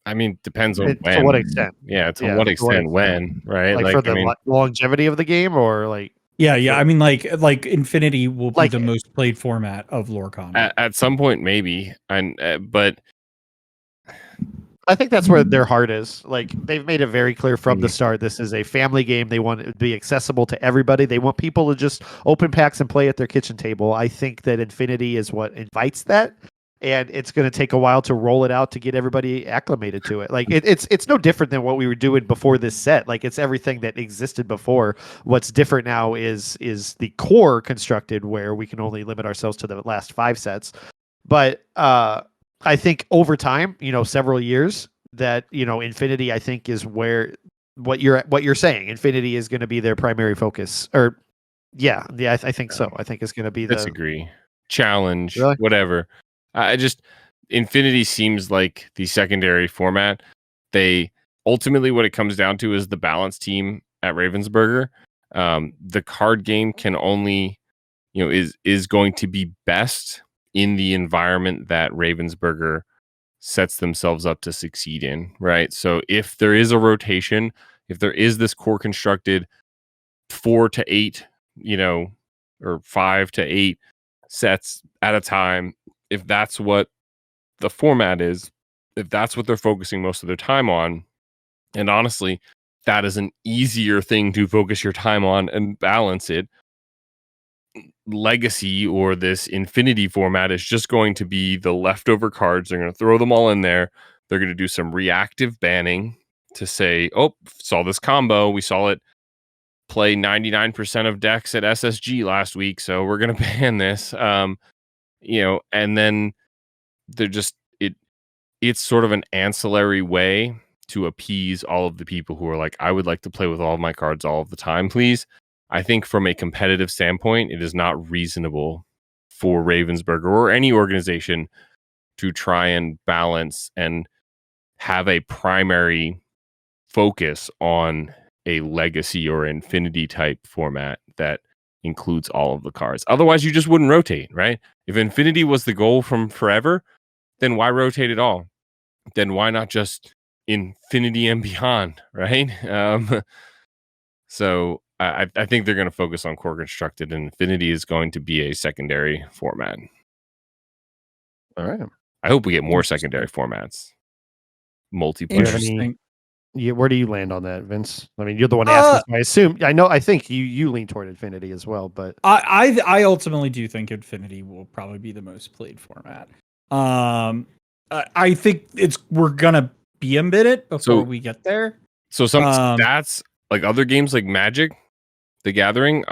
I mean, depends on when. To what extent? Yeah, to what extent when, right? For the longevity of the game, or Yeah. I mean, Infinity will be the most played format of Lorcana. At some point, maybe. But I think that's where their heart is. They've made it very clear from the start. This is a family game. They want it to be accessible to everybody. They want people to just open packs and play at their kitchen table. I think that Infinity is what invites that. And it's going to take a while to roll it out to get everybody acclimated to it. It's no different than what we were doing before this set. It's everything that existed before. What's different now is the core constructed, where we can only limit ourselves to the last 5 sets. But I think over time, several years, that Infinity, I think, is where what you're saying. Infinity is going to be their primary focus. Or I think so. I think it's going to be disagree. Challenge, whatever. Infinity seems like the secondary format. They ultimately, what it comes down to is the balance team at Ravensburger. The card game can only, is going to be best in the environment that Ravensburger sets themselves up to succeed in, right? So if there is a rotation, if there is this core constructed 4 to 8, or 5 to 8 sets at a time, if that's what the format is, if that's what they're focusing most of their time on, and honestly, that is an easier thing to focus your time on and balance it. Legacy or this Infinity format is just going to be the leftover cards. They're going to throw them all in there. They're going to do some reactive banning to say, oh, saw this combo. We saw it play 99% of decks at SSG last week, so we're going to ban this. And then they're just, it's sort of an ancillary way to appease all of the people who are like, I would like to play with all of my cards all of the time, please. I think from a competitive standpoint, it is not reasonable for Ravensburger or any organization to try and balance and have a primary focus on a legacy or infinity type format that includes all of the cards. Otherwise, you just wouldn't rotate, right? If infinity was the goal from forever, then why rotate at all? Then why not just infinity and beyond, right? So I think they're going to focus on core constructed, and infinity is going to be a secondary format. All right. I hope we get more secondary formats. Multiplayer. Interesting. Where do you land on that, Vince? I mean, you're the one asking. So I think you lean toward infinity as well, but I ultimately do think infinity will probably be the most played format. I think we're gonna be in it before we get there. So some stats, like other games like Magic, The Gathering,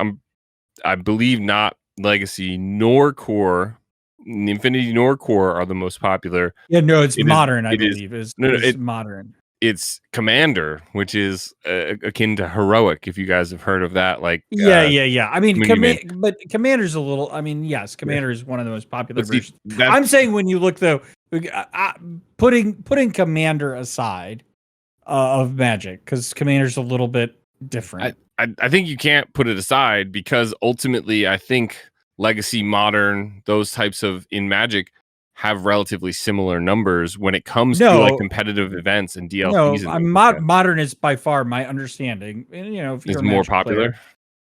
I believe not Legacy nor Core, Infinity nor Core are the most popular. Yeah, no, it's Modern. I believe it's Modern. It's Commander, which is akin to Heroic. If you guys have heard of that, like yeah. I mean, but Commander's a little. I mean, yes, Commander is one of the most popular versions. I'm saying when you look though, putting Commander aside of Magic, because Commander's a little bit different. I think you can't put it aside because ultimately, I think Legacy, Modern, those types of in Magic have relatively similar numbers when it comes to like competitive events and DLCs. No, Modern is by far my understanding. And, if you're it's more popular, player,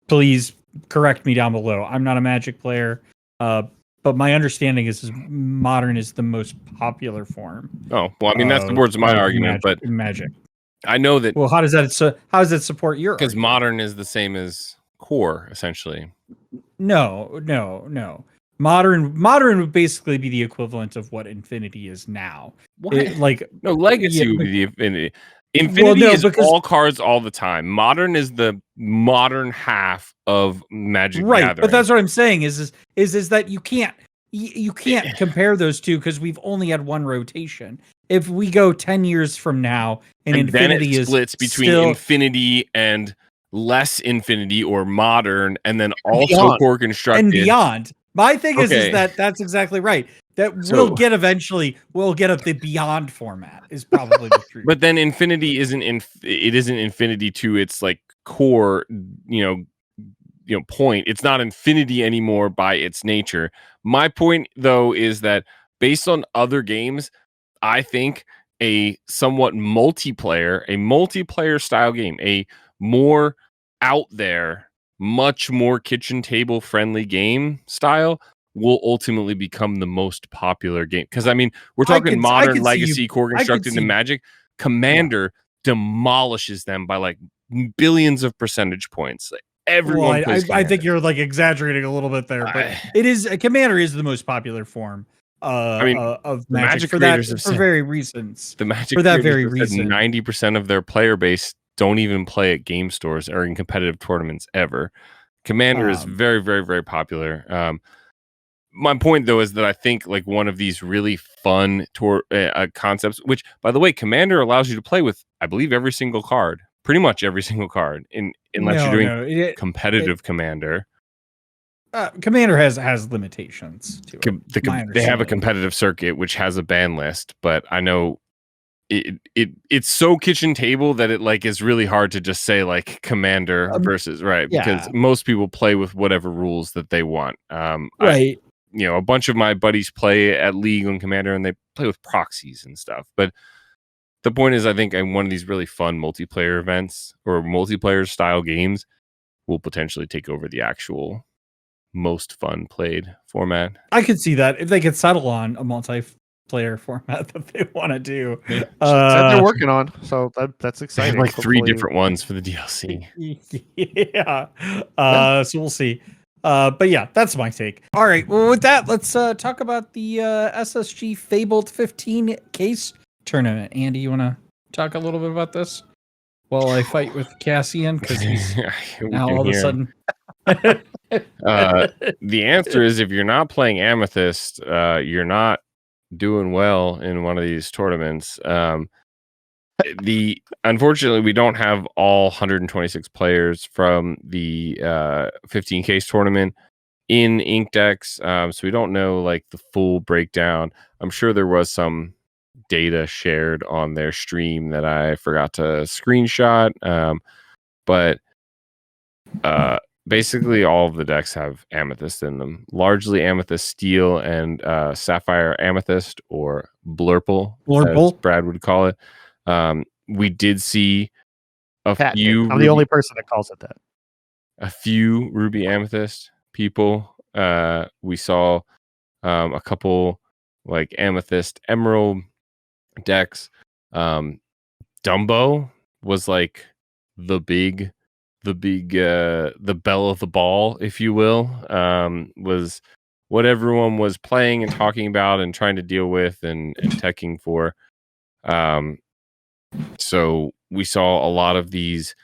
please correct me down below. I'm not a Magic player, but my understanding is Modern is the most popular form. Oh well, I mean that supports my argument, but Magic. I know that. Well, how does that support your? Because Modern is the same as Core, essentially. No. Modern would basically be the equivalent of what Infinity is now. Legacy would be the Infinity. Infinity is all cards all the time. Modern is the modern half of Magic Gathering. But that's what I'm saying is that you can't compare those two because we've only had one rotation. If we go 10 years from now and Infinity then it splits between Infinity and less Infinity or Modern, and then also beyond, core constructed and beyond. My thing is that that's exactly right. That we'll get the beyond format is probably the truth. But then Infinity isn't Infinity to its like core, point. It's not Infinity anymore by its nature. My point though is that based on other games, I think a somewhat multiplayer style game, a more out there, much more kitchen table friendly game style will ultimately become the most popular game. Because I mean, we're talking Modern, Legacy, core constructed, and Magic. Commander demolishes them by like billions of percentage points. Like, everyone plays I think you're like exaggerating a little bit there, but Commander is the most popular form. Of Magic for very reasons. The Magic for that very reason, 90% of their player base don't even play at game stores or in competitive tournaments ever. Commander is very, very, very popular. My point though is that I think like one of these really fun concepts, which by the way, Commander allows you to play with, I believe, pretty much every single card, unless you're doing competitive Commander. Commander has limitations to it. They have a competitive circuit which has a ban list, but I know it's so kitchen table that it like is really hard to just say like Commander versus because most people play with whatever rules that they want. A bunch of my buddies play at League on Commander and they play with proxies and stuff, but the point is, I think one of these really fun multiplayer events or multiplayer style games will potentially take over the actual most fun played format. I could see that if they could settle on a multiplayer format that they want to do. That they're working on, so that's They exciting. have like three Hopefully- different ones for the DLC. Yeah. So we'll see. But yeah, that's my take. All right. Well, with that, let's talk about the SSG Fabled 15 case tournament. Andy, you want to talk a little bit about this while I fight with Cassian because he's We now can all of a hear him. sudden. The answer is if you're not playing Amethyst, you're not doing well in one of these tournaments. Unfortunately, we don't have all 126 players from the 15 case tournament in Inkdex, so we don't know like the full breakdown. I'm sure there was some data shared on their stream that I forgot to screenshot, but basically all of the decks have Amethyst in them, largely Amethyst Steel and Sapphire Amethyst, or Blurple, as Brad would call it. We did see a few. I'm the only person that calls it that. A few Ruby Amethyst people. We saw a couple like Amethyst Emerald decks. Dumbo was like the belle of the ball, if you will. Was what everyone was playing and talking about and trying to deal with and teching for. So we saw a lot of these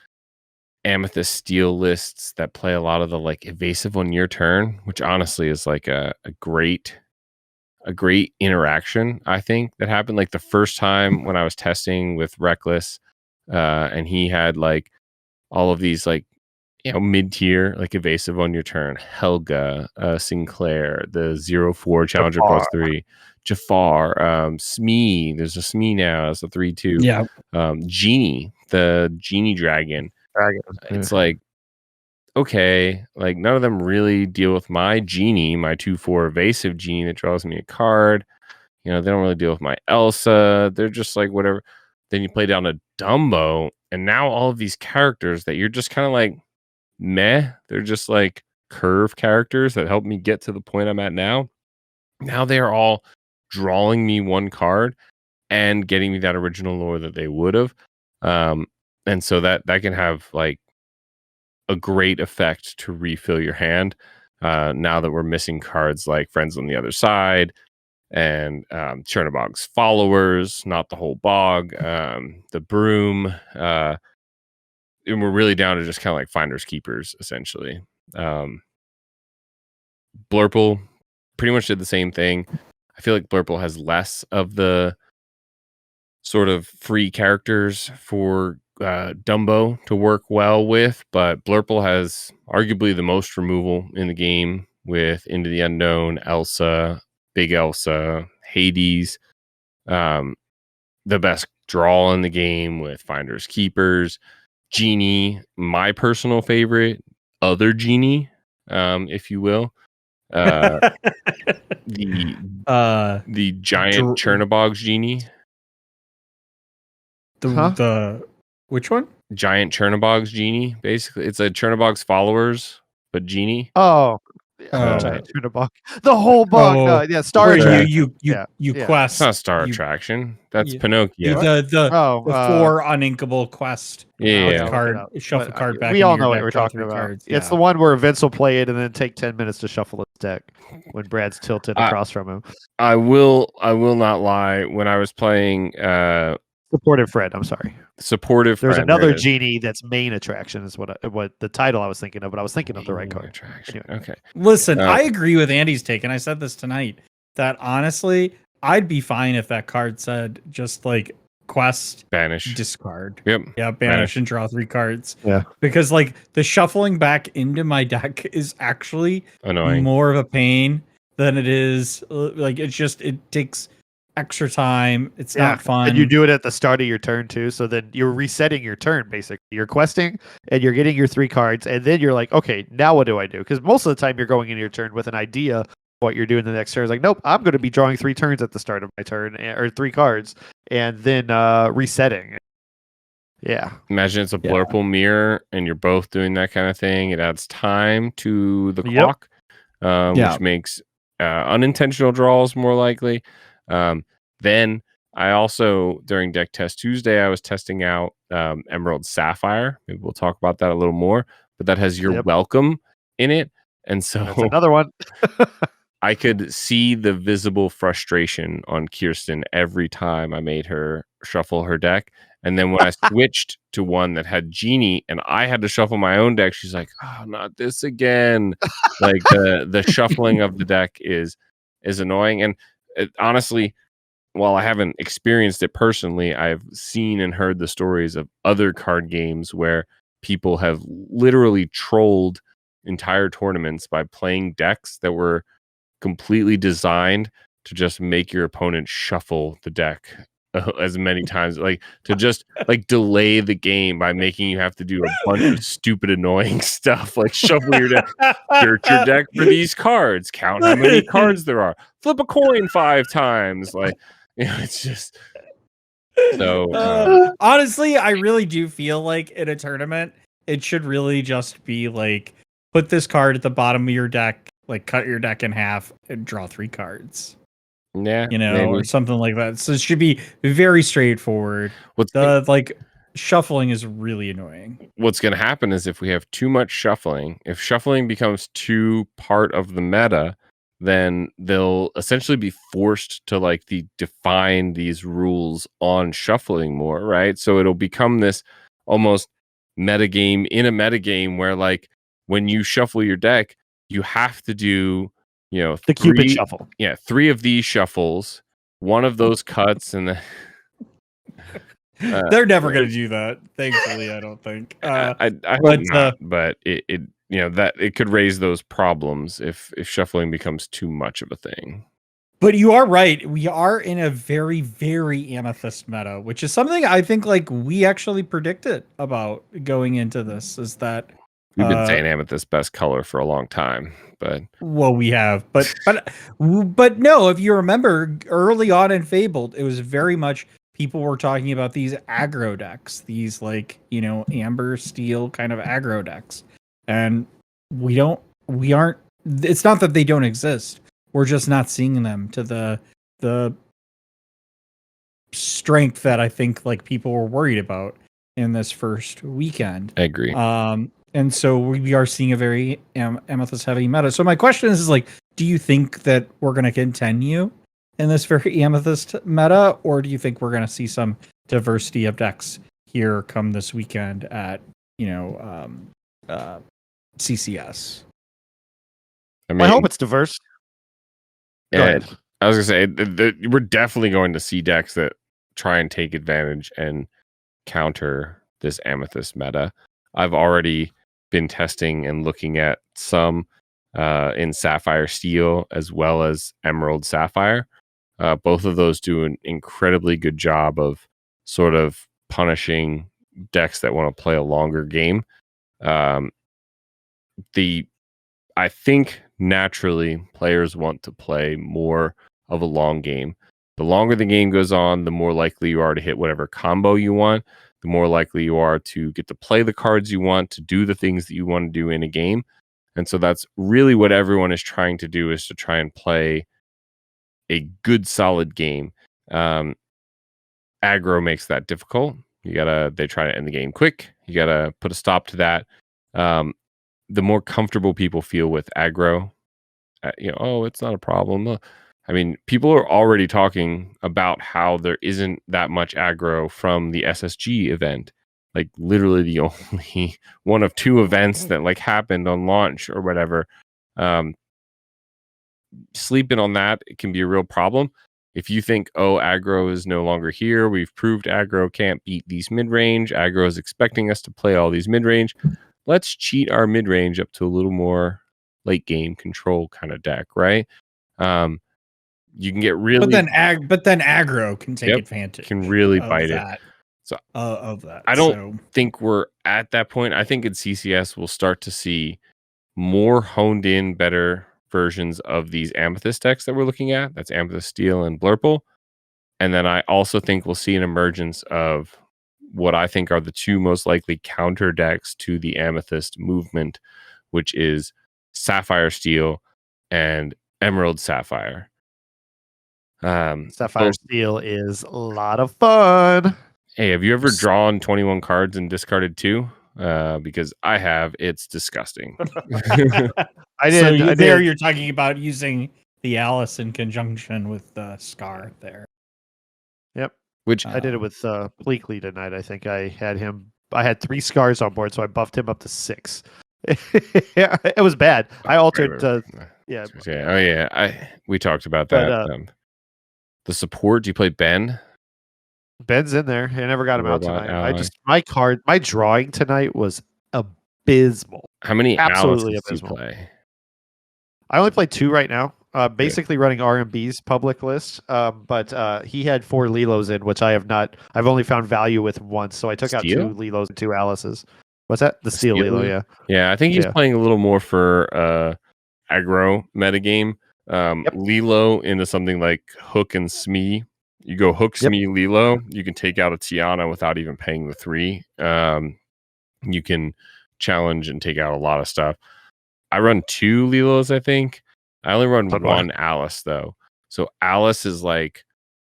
Amethyst Steel lists that play a lot of the like evasive on your turn, which honestly is like a great interaction, I think, that happened like the first time when I was testing with Reckless, and he had like all of these like, you know, mid-tier like evasive on your turn. Helga, Sinclair, the 0-4 Challenger +3, Jafar, Smee. There's a Smee now. It's a 3/2. Yeah. Genie, the Genie Dragon. It's like, okay, like none of them really deal with my Genie, my 2/4 evasive Genie that draws me a card. You know, they don't really deal with my Elsa. They're just like whatever. Then you play down a Dumbo, and now all of these characters that you're just kind of like, meh. They're just like curve characters that help me get to the point I'm at now. Now they are all drawing me one card and getting me that original lore that they would have. And so that can have like a great effect to refill your hand. Now that we're missing cards like Friends on the Other Side and Chernobog's Followers, Not the Whole Bog, the Broom, and we're really down to just kind of like Finders Keepers, essentially. Blurple pretty much did the same thing. I feel like Blurple has less of the sort of free characters for Dumbo to work well with, but Blurple has arguably the most removal in the game with Into the Unknown, Elsa, Big Elsa, Hades, the best draw in the game with Finders Keepers, Genie, my personal favorite, other Genie, if you will. The giant Chernobog's Genie. The which one? Giant Chernobog's Genie. Basically, it's a Chernobog's Followers, but Genie. Giant Chernobog. The whole bug. Star Attraction. You It's quest. not Star Attraction. That's Pinocchio. The 4 uninkable quest. Yeah. Shuffle card back. We all know what we're talking about. Cards. It's the one where Vince will play it and then take 10 minutes to shuffle his deck when Brad's tilted across from him. I will not lie. When I was playing Supportive Fred, I'm sorry. Supportive There's Friend, another Genie that's main attraction is what the title I was thinking of, but I was thinking of the right card. Attraction. Anyway. Okay. Listen, I agree with Andy's take, and I said this tonight, that honestly, I'd be fine if that card said just like quest, banish, discard. Yep. Yeah, banish and draw 3 cards. Yeah. Because like the shuffling back into my deck is actually annoying, more of a pain than it is like it takes extra time. It's not fun. And you do it at the start of your turn too. So then you're resetting your turn basically. You're questing and you're getting your 3 cards, and then you're like, okay, now what do I do? Because most of the time you're going into your turn with an idea what you're doing the next turn. It's like, nope, I'm going to be drawing 3 turns at the start of my turn, or 3 cards, and then resetting. Yeah. Imagine it's a blurple mirror and you're both doing that kind of thing. It adds time to the clock, which makes unintentional draws more likely. Then I also, during Deck Test Tuesday, I was testing out Emerald Sapphire. Maybe we'll talk about that a little more, but that has your welcome in it. And so that's another one. I could see the visible frustration on Kirsten every time I made her shuffle her deck. And then when I switched to one that had Genie and I had to shuffle my own deck, she's like, "Oh, not this again." Like the shuffling of the deck is annoying. And honestly, while I haven't experienced it personally, I've seen and heard the stories of other card games where people have literally trolled entire tournaments by playing decks that were completely designed to just make your opponent shuffle the deck as many times, like to just like delay the game by making you have to do a bunch of stupid annoying stuff, like shuffle your deck, search your deck for these cards, count how many cards there are, flip a coin 5 times, like, you know, it's just so honestly, I really do feel like in a tournament it should really just be like, put this card at the bottom of your deck, like cut your deck in half and draw 3 cards. Yeah, you know, maybe. or something like that. So it should be very straightforward. Like shuffling is really annoying. What's going to happen is if we have too much shuffling, if shuffling becomes too part of the meta, then they'll essentially be forced to like define these rules on shuffling more, right? So it'll become this almost metagame in a metagame where like when you shuffle your deck, you have to do, you know, the Cupid shuffle. Yeah, 3 of these shuffles, 1 of those cuts, and then they're never going to do that. Thankfully, I don't think. I hope not, but it you know that it could raise those problems if shuffling becomes too much of a thing. But you are right. We are in a very, very Amethyst meta, which is something I think like we actually predicted about going into this. Is that we've been saying Amethyst best color for a long time, but we have, but no. If you remember early on in Fabled, it was very much people were talking about these aggro decks, these like, you know, amber steel kind of aggro decks, and we aren't. It's not that they don't exist. We're just not seeing them to the strength that I think like people were worried about in this first weekend. I agree. And so we are seeing a very Amethyst heavy meta. So my question is like, do you think that we're going to continue in this very Amethyst meta, or do you think we're going to see some diversity of decks here come this weekend at, you know, CCS? I mean, I hope it's diverse. Yeah, I was gonna say we're definitely going to see decks that try and take advantage and counter this Amethyst meta. I've already been testing and looking at some in Sapphire Steel as well as Emerald Sapphire. Both of those do an incredibly good job of sort of punishing decks that want to play a longer game. I think naturally players want to play more of a long game. The longer the game goes on, the more likely you are to hit whatever combo you want, the more likely you are to get to play the cards you want, to do the things that you want to do in a game. And so that's really what everyone is trying to do, is to try and play a good solid game. Aggro makes that difficult. They try to end the game quick. You gotta put a stop to that. The more comfortable people feel with aggro, you know, oh, it's not a problem. I mean, people are already talking about how there isn't that much aggro from the SSG event. Like literally the only one of 2 events that like happened on launch or whatever. Sleeping on that, it can be a real problem. If you think, oh, aggro is no longer here, we've proved aggro can't beat these mid-range, aggro is expecting us to play all these mid-range, let's cheat our mid-range up to a little more late game control kind of deck, right? You can get really, but then aggro can take advantage. Can really bite it. So of that, I don't think we're at that point. I think in CCS we'll start to see more honed in, better versions of these Amethyst decks that we're looking at. That's Amethyst Steel and Blurple. And then I also think we'll see an emergence of what I think are the two most likely counter decks to the Amethyst movement, which is Sapphire Steel and Emerald Sapphire. Sapphire Steel is a lot of fun. Hey, have you ever drawn 21 cards and discarded 2? Because I have. It's disgusting. I did. You're talking about using the Alice in conjunction with the Scar there. Yep. Which I did it with Bleakley tonight. I think I had 3 scars on board, so I buffed him up to 6. It was bad. I altered. Yeah. Oh yeah. We talked about that. But, the support. Do you play Ben? Ben's in there. I never got him out Robot tonight. ally. My drawing tonight was abysmal. How many Absolutely Alice's do you abysmal. play? I only played 2 right now. Basically running RMB's public list. But he had 4 Lilos in, which I have not. I've only found value with once. So I took out 2 Lilos and 2 Alices. What's that? The Steel Lilo, yeah. Yeah, I think he's playing a little more for aggro metagame. Lilo into something like Hook and Smee. You go Hook, Smee, Lilo. You can take out a Tiana without even paying the 3. You can challenge and take out a lot of stuff. I run 2 Lilos, I think. I only run 1 Alice, though. So Alice is like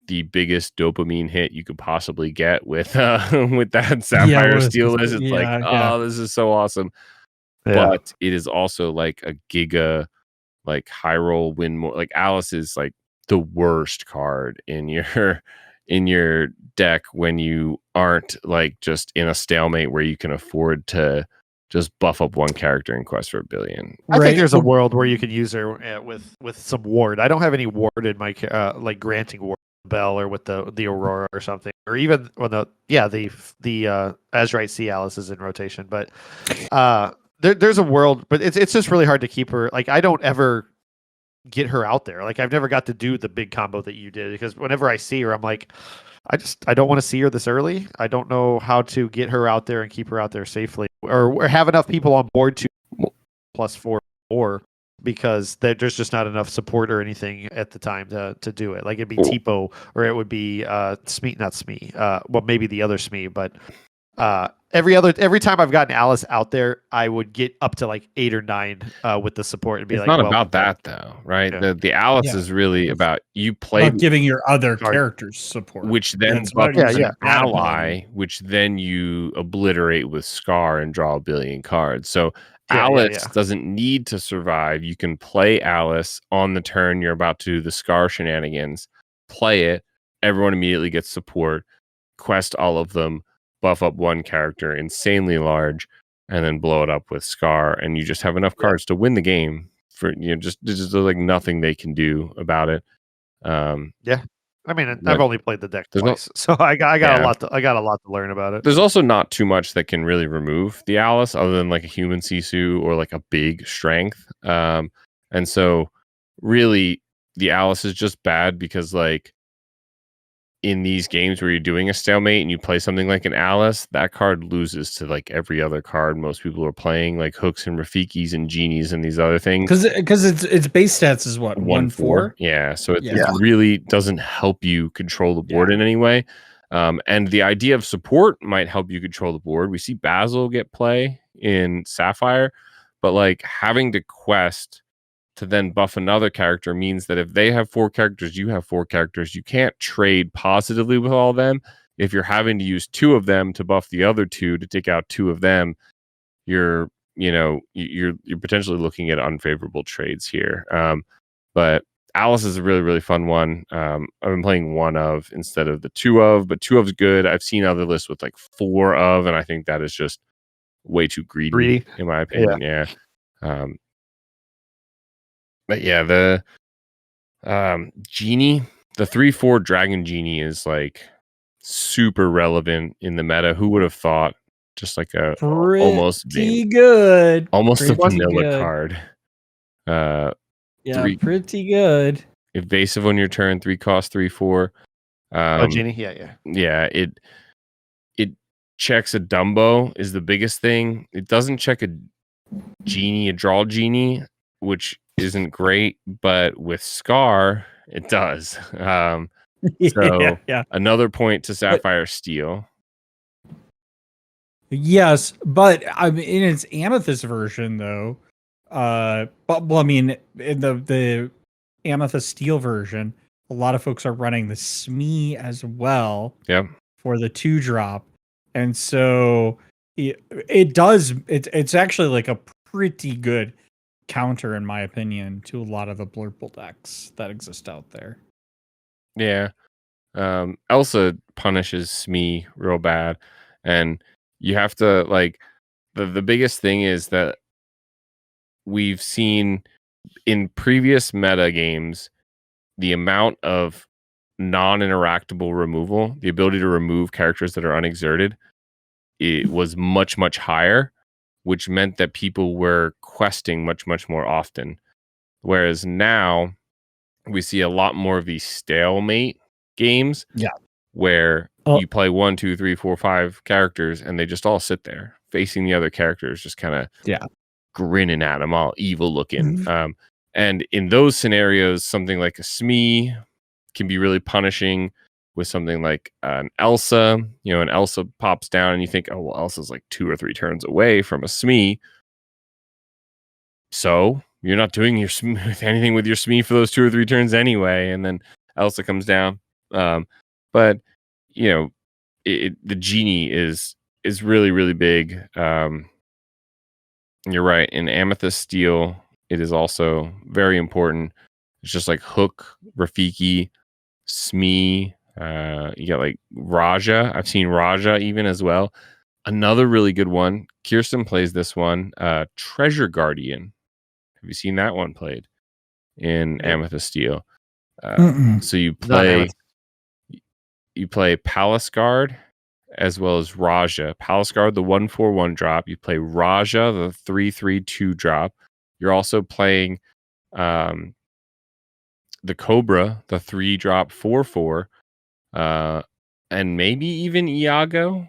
the biggest dopamine hit you could possibly get with that Sapphire Steel list. It's this is so awesome. Yeah. But it is also like a giga, like high roll win more. Like Alice is like the worst card in your deck when you aren't like just in a stalemate where you can afford to just buff up one character in Quest for a Billion. I think there's a world where you can use her with some ward. I don't have any ward in my like granting ward Bell or with the Aurora or something, or even when the Azrite Sea Alice is in rotation. But there's a world, but it's just really hard to keep her. Like I don't ever get her out there. Like I've never got to do the big combo that you did, because whenever I see her, I'm like, I don't want to see her this early. I don't know how to get her out there and keep her out there safely, or have enough people on board to +4 or because there's just not enough support or anything at the time to do it. Like it'd be Tipo, or it would be Smee. Well, maybe the other Smee, but every time I've gotten Alice out there, I would get up to like 8 or 9 with the support and be it's like, not about that though, right? Yeah. The Alice is really about you play giving your other characters support, which then buffs an ally, which then you obliterate with Scar and draw a billion cards. So Alice doesn't need to survive. You can play Alice on the turn you're about to do the Scar shenanigans, play it, everyone immediately gets support, quest all of them, buff up one character insanely large, and then blow it up with Scar, and you just have enough cards to win the game. For just like nothing they can do about it. I mean, I've only played the deck twice, so I got a lot. I got a lot to learn about it. There's also not too much that can really remove the Alice, other than like a human Sisu or like a big strength. And so, really, the Alice is just bad because, like, in these games where you're doing a stalemate and you play something like an Alice, that card loses to like every other card most people are playing, like Hooks and Rafikis and Genies and these other things. Because its base stats is what, 1/4? Yeah, so it really doesn't help you control the board in any way. And the idea of support might help you control the board. We see Basil get play in Sapphire, but like having to quest to then buff another character means that if they have 4 characters, you have 4 characters. You can't trade positively with all of them. If you're having to use 2 of them to buff the other 2 to take out 2 of them, you're potentially looking at unfavorable trades here. But Alice is a really, really fun one. I've been playing 1 of instead of the 2 of, but 2 of is good. I've seen other lists with like 4 of, and I think that is just way too greedy. In my opinion. Yeah. But yeah, the Genie, the 3/4 Dragon Genie is like super relevant in the meta. Who would have thought? Just like a almost good, almost a vanilla card. Pretty good. Evasive on your turn, 3 cost, 3/4. Genie, yeah. It checks a Dumbo is the biggest thing. It doesn't check a Genie, a draw Genie, which isn't great, but with Scar, it does. So yeah. another point to Sapphire Steel. Yes, but I mean, in its Amethyst version, though, but well, I mean, in the Amethyst Steel version, a lot of folks are running the SME as well. Yep. For the 2-drop, and so it does. It's actually like a pretty good counter, in my opinion, to a lot of the blurple decks that exist out there. Yeah. Elsa punishes me real bad, and you have to like the biggest thing is that we've seen in previous meta games the amount of non-interactable removal, the ability to remove characters that are unexerted, it was much higher, which meant that people were questing much more often. Whereas now we see a lot more of these stalemate games. Yeah. Where you play 1, 2, 3, 4, 5 characters and they just all sit there facing the other characters, just kind of grinning at them, all evil looking. Mm-hmm. And in those scenarios, something like a SME can be really punishing. With something like an Elsa, an Elsa pops down and you think, oh, well, Elsa's like 2 or 3 turns away from a SME. So you're not doing your anything with your SME for those 2 or 3 turns anyway. And then Elsa comes down. But the genie is really big. You're right. In Amethyst Steel, it is also very important. It's just like Hook, Rafiki, Smee. You got like Raja. I've seen Raja even as well. Another really good one. Kirsten plays this one. Treasure Guardian. Have you seen that one played in Amethyst Steel? So you play Palace Guard as well as Raja. Palace Guard, the 1/4/1 drop. You play Raja, the 3/3/2 drop. You're also playing the Cobra, the 3-drop 4/4. And maybe even Iago.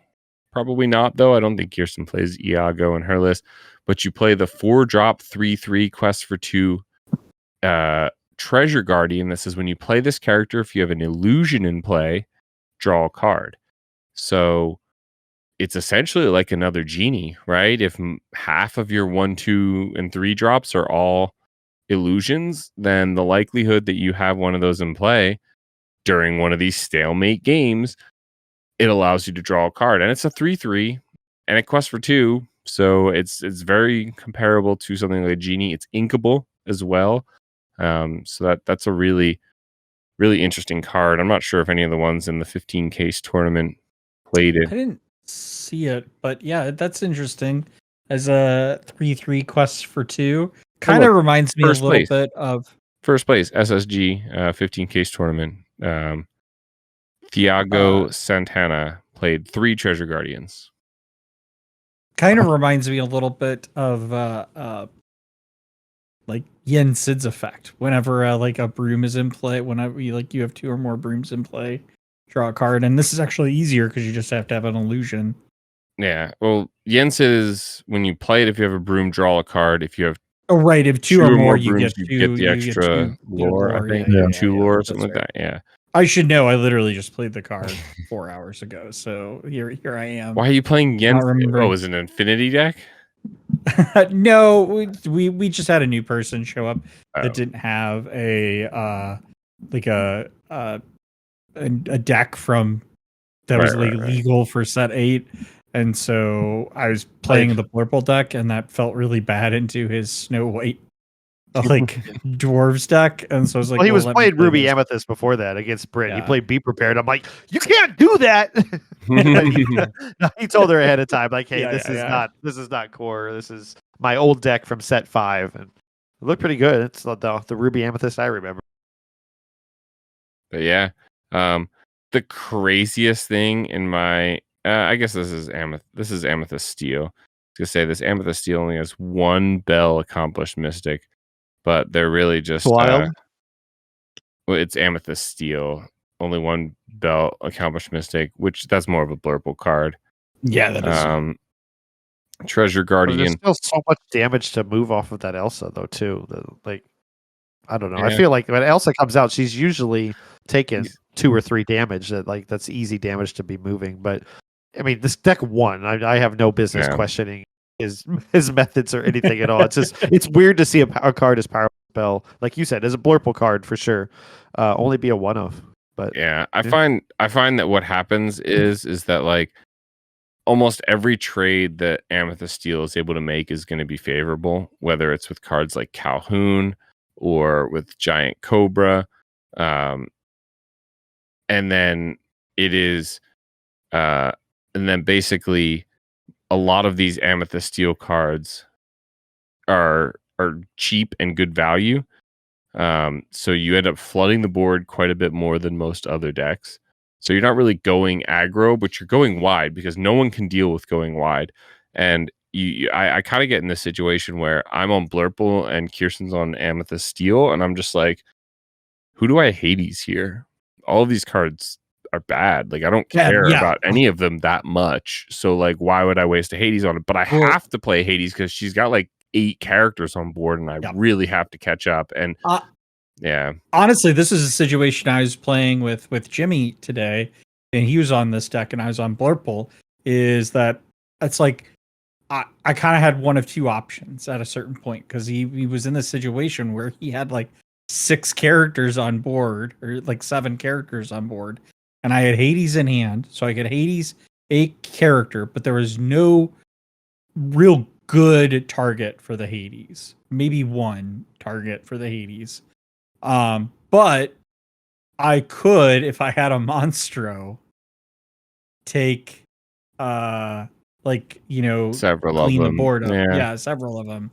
Probably not, though. I don't think Kirsten plays Iago in her list. But you play the 4-drop 3/3 quest for 2 Treasure Guardian. That says when you play this character, if you have an illusion in play, draw a card. So it's essentially like another genie, right? If half of your 1, 2, and 3 drops are all illusions, then the likelihood that you have one of those in play during one of these stalemate games, it allows you to draw a card. And it's a 3/3 and a quest for 2. So it's very comparable to something like a genie. It's inkable as well. So that's a really interesting card. I'm not sure if any of the ones in the 15 case tournament played it. I didn't see it, but yeah, that's interesting. As a 3/3 quest for 2, kind of reminds me a little bit of first place SSG 15 case tournament. Thiago Santana played 3 Treasure Guardians. Kind of reminds me a little bit of like Yen Sid's effect. Whenever like a broom is in play, whenever you have 2 or more brooms in play, draw a card. And this is actually easier because you just have to have an illusion. Yeah. Well, Yen Sid is when you play it, if you have a broom, draw a card. If you have if 2 or more, you brooms, get the extra lore, I think. 2 lore or something like that. Yeah. I should know. I literally just played the card 4 hours ago. So here I am. Why are you playing Yen Sid? Oh, is it an Infinity deck? No, we just had a new person show up that didn't have a deck from that was legal for set 8, and so I was playing the Blurple deck, and that felt really bad into his Snow White dwarves deck, and so I was like, well, he was playing Ruby Amethyst before that against Brit. He played Be Prepared. I'm like, you can't do that. He told her ahead of time, like, hey, this is not core. This is my old deck from set 5, and it looked pretty good. It's the Ruby Amethyst I remember. But yeah, the craziest thing in my, I guess this is Amethyst Steel. I was gonna say this Amethyst Steel only has 1 Bell Accomplished Mystic. But they're really just wild. It's Amethyst Steel. Only 1 Bell Accomplished Mystic, which that's more of a blurple card. Yeah, that is. Treasure Guardian. There's still so much damage to move off of that Elsa, though, too. I don't know. Yeah. I feel like when Elsa comes out, she's usually taking 2 or 3 damage. That's easy damage to be moving. But I mean, this deck won. I have no business questioning his methods or anything at all. It's just it's weird to see a card as powerful spell, like you said, as a blurple card for sure. Only be a one of. But yeah, I find that what happens is that like almost every trade that Amethyst Steel is able to make is going to be favorable, whether it's with cards like Calhoun or with Giant Cobra, and then it is, and then basically a lot of these Amethyst Steel cards are cheap and good value. So you end up flooding the board quite a bit more than most other decks. So you're not really going aggro, but you're going wide because no one can deal with going wide. And I kind of get in this situation where I'm on Blurple and Kirsten's on Amethyst Steel, and I'm just like, who do I Hades here? All of these cards are bad. Like I don't care about any of them that much. So like, why would I waste a Hades on it? But I have to play Hades because she's got like 8 characters on board, and I really have to catch up. And honestly, this is a situation I was playing with Jimmy today, and he was on this deck and I was on Blurple. Is that it's like I kind of had one of 2 options at a certain point because he was in this situation where he had like 6 characters on board or like 7 characters on board, and I had Hades in hand, so I could Hades a character, but there was no real good target for the Hades. Maybe one target for the Hades. But I could, if I had a Monstro, take several clean of the them. board up. Yeah, several of them.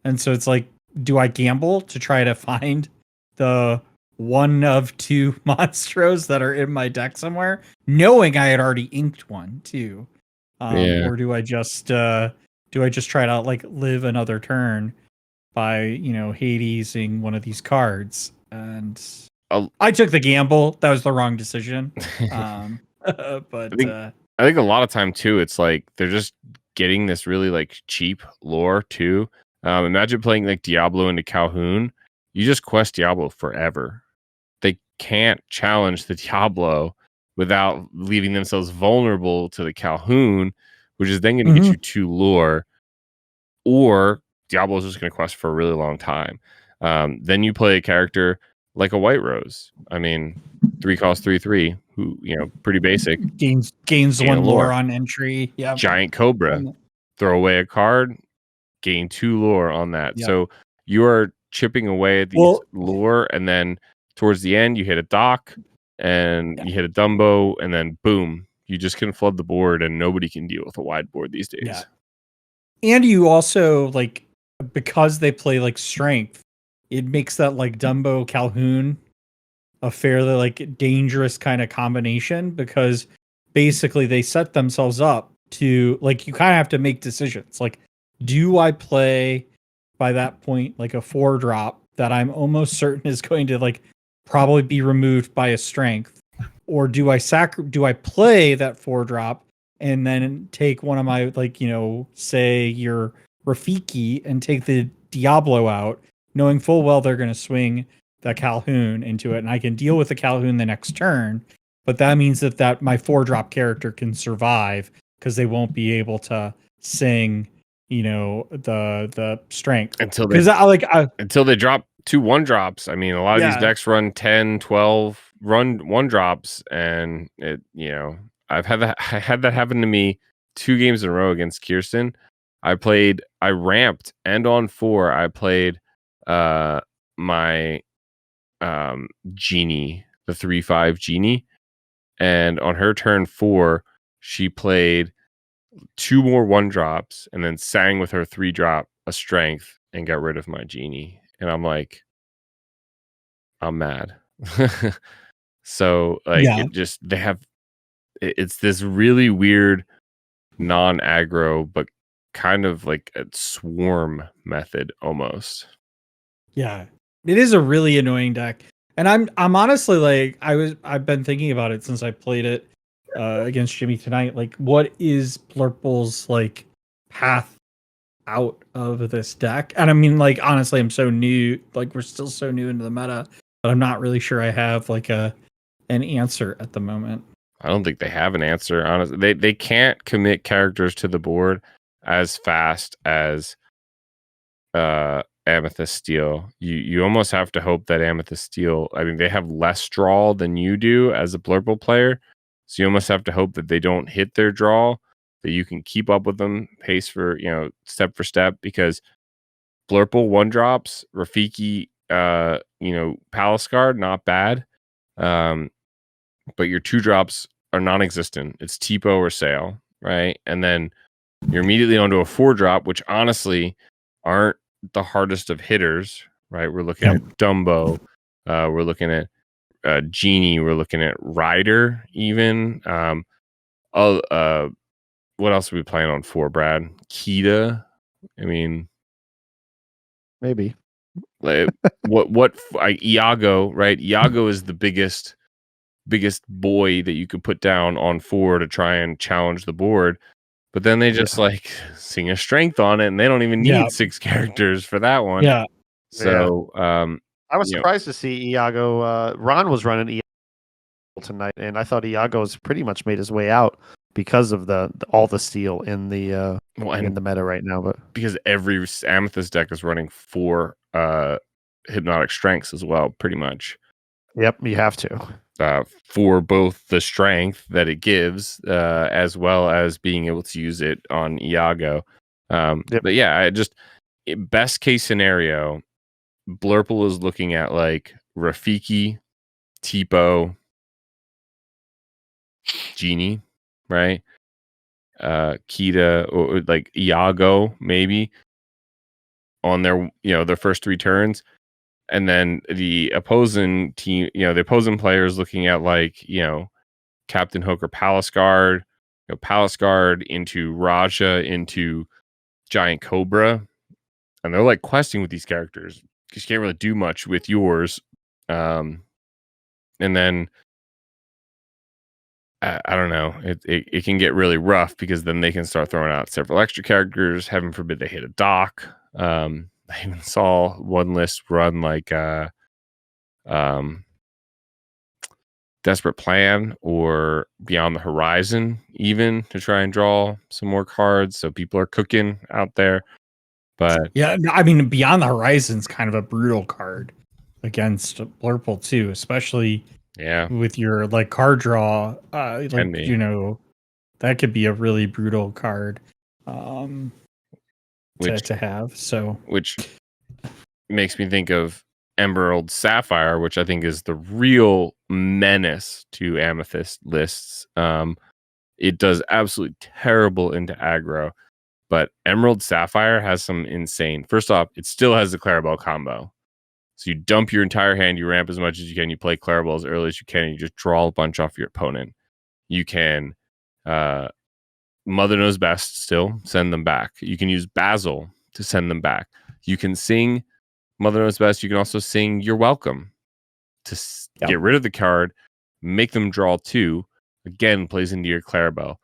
And so it's like, do I gamble to try to find the one of 2 Monstros that are in my deck somewhere, knowing I had already inked one too? Or do I just try to like live another turn by, Hadesing one of these cards? And I took the gamble. That was the wrong decision. But I think a lot of time too, it's like they're just getting this really like cheap lore too. Imagine playing like Diablo into Calhoun. You just quest Diablo forever. They can't challenge the Diablo without leaving themselves vulnerable to the Calhoun, which is then going to get you 2 lore, or Diablo is just going to quest for a really long time. Then you play a character like a White Rose. I mean, 3 cost 3/3, who, pretty basic. Gains 1 lore on entry. Yeah. Giant Cobra. Throw away a card, gain 2 lore on that. Yep. So you are chipping away at these lore, and then towards the end you hit a Doc and you hit a Dumbo, and then boom, you just can flood the board, and nobody can deal with a wide board these days. Yeah. And you also, like, because they play like strength, it makes that like Dumbo Calhoun a fairly like dangerous kind of combination, because basically they set themselves up to, like, you kind of have to make decisions. Like, do I play by that point like a 4-drop that I'm almost certain is going to like probably be removed by a strength, or do I play that 4-drop and then take one of my, like, say your Rafiki and take the Diablo out, knowing full well they're going to swing the Calhoun into it, and I can deal with the Calhoun the next turn, but that means that my 4-drop character can survive because they won't be able to sing, the strength until they drop 2 1-drops. I mean, a lot of these decks run 10, 12 1-drops, and it, I had that happen to me 2 games in a row against Kirsten. I ramped, and on 4 I played my Genie, the 3/5 Genie, and on her turn 4 she played 2 more 1-drops and then sang with her 3-drop a strength and got rid of my Genie, and I'm like, I'm mad. So like it's this really weird non-aggro but kind of like a swarm method almost. Yeah, it is a really annoying deck, and I'm honestly like, I've been thinking about it since I played it against Jimmy tonight. Like, what is Blurple's like path out of this deck. And I mean, like, honestly, I'm so new, like, we're still so new into the meta, but I'm not really sure I have like an answer at the moment. I don't think they have an answer. Honestly, they can't commit characters to the board as fast as Amethyst Steel. You almost have to hope that Amethyst Steel, I mean, they have less draw than you do as a Blurple player, so you almost have to hope that they don't hit their draw, that you can keep up with them pace for, step for step, because Blurple 1-drops, Rafiki, Palace Guard, not bad. But your 2-drops are non-existent. It's Tipo or Sail, right? And then you're immediately onto a 4-drop, which honestly aren't the hardest of hitters, right? We're looking at Dumbo. We're looking at Genie. We're looking at Rider even. What else are we playing on 4, Brad? Kita. I mean, maybe. Like, Iago, right? Iago is the biggest boy that you could put down on 4 to try and challenge the board, but then they just like sing a strength on it, and they don't even need 6 characters for that one. So I was surprised to see Iago. Ron was running Iago tonight, and I thought Iago's pretty much made his way out because of all the steel in the in the meta right now. But because every Amethyst deck is running 4 hypnotic strengths as well, pretty much. Yep, you have to. For both the strength that it gives, as well as being able to use it on Iago. But yeah, best case scenario, Blurple is looking at like Rafiki, Tipo, Genie, right? Kita, or like Iago, maybe on their first 3 turns. And then the opposing team, the opposing players looking at like, Captain Hook or Palace Guard, Palace Guard into Raja, into Giant Cobra. And they're like questing with these characters because you can't really do much with yours. And then I don't know, it can get really rough because then they can start throwing out several extra characters. Heaven forbid they hit a dock. I even saw one list run like Desperate Plan or Beyond the Horizon, even to try and draw some more cards. So people are cooking out there. But yeah, I mean, Beyond the Horizon's kind of a brutal card against Blurple too, especially with your like card draw. That could be a really brutal card. To have, which makes me think of Emerald Sapphire, which I think is the real menace to Amethyst lists. It does absolutely terrible into aggro, but Emerald Sapphire has some insane. First off, it still has the Clarabelle combo, so you dump your entire hand, you ramp as much as you can, you play Clarabelle as early as you can, and you just draw a bunch off your opponent. You can Mother Knows Best, still send them back. You can use Basil to send them back. You can sing Mother Knows Best. You can also sing You're Welcome to get rid of the card, make them draw 2. Again, plays into your Clarabelle.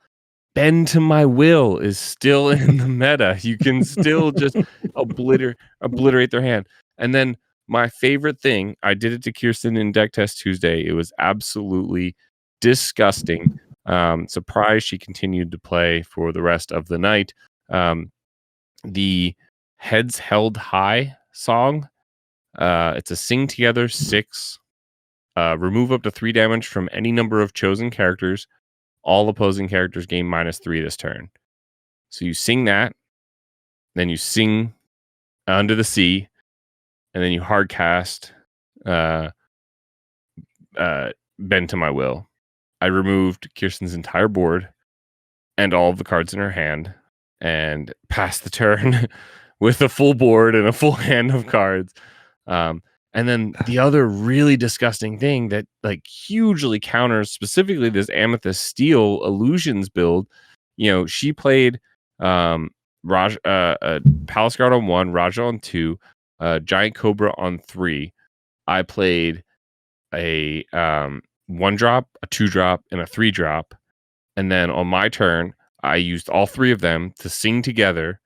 Bend to My Will is still in the meta. You can still just obliterate their hand. And then my favorite thing, I did it to Kirsten in Deck Test Tuesday. It was absolutely disgusting. Surprised she continued to play for the rest of the night. The Heads Held High song. It's a sing together 6. Remove up to 3 damage from any number of chosen characters. All opposing characters gain -3 this turn. So you sing that, then you sing Under the Sea, and then you hard cast Bend to My Will. I removed Kirsten's entire board and all of the cards in her hand and passed the turn with a full board and a full hand of cards. And then the other really disgusting thing that like hugely counters specifically this Amethyst Steel Illusions build, she played Palace Guard on 1, Raja on 2, Giant Cobra on 3. I played a 1-drop, a 2-drop, and a 3-drop. And then on my turn, I used all 3 of them to sing together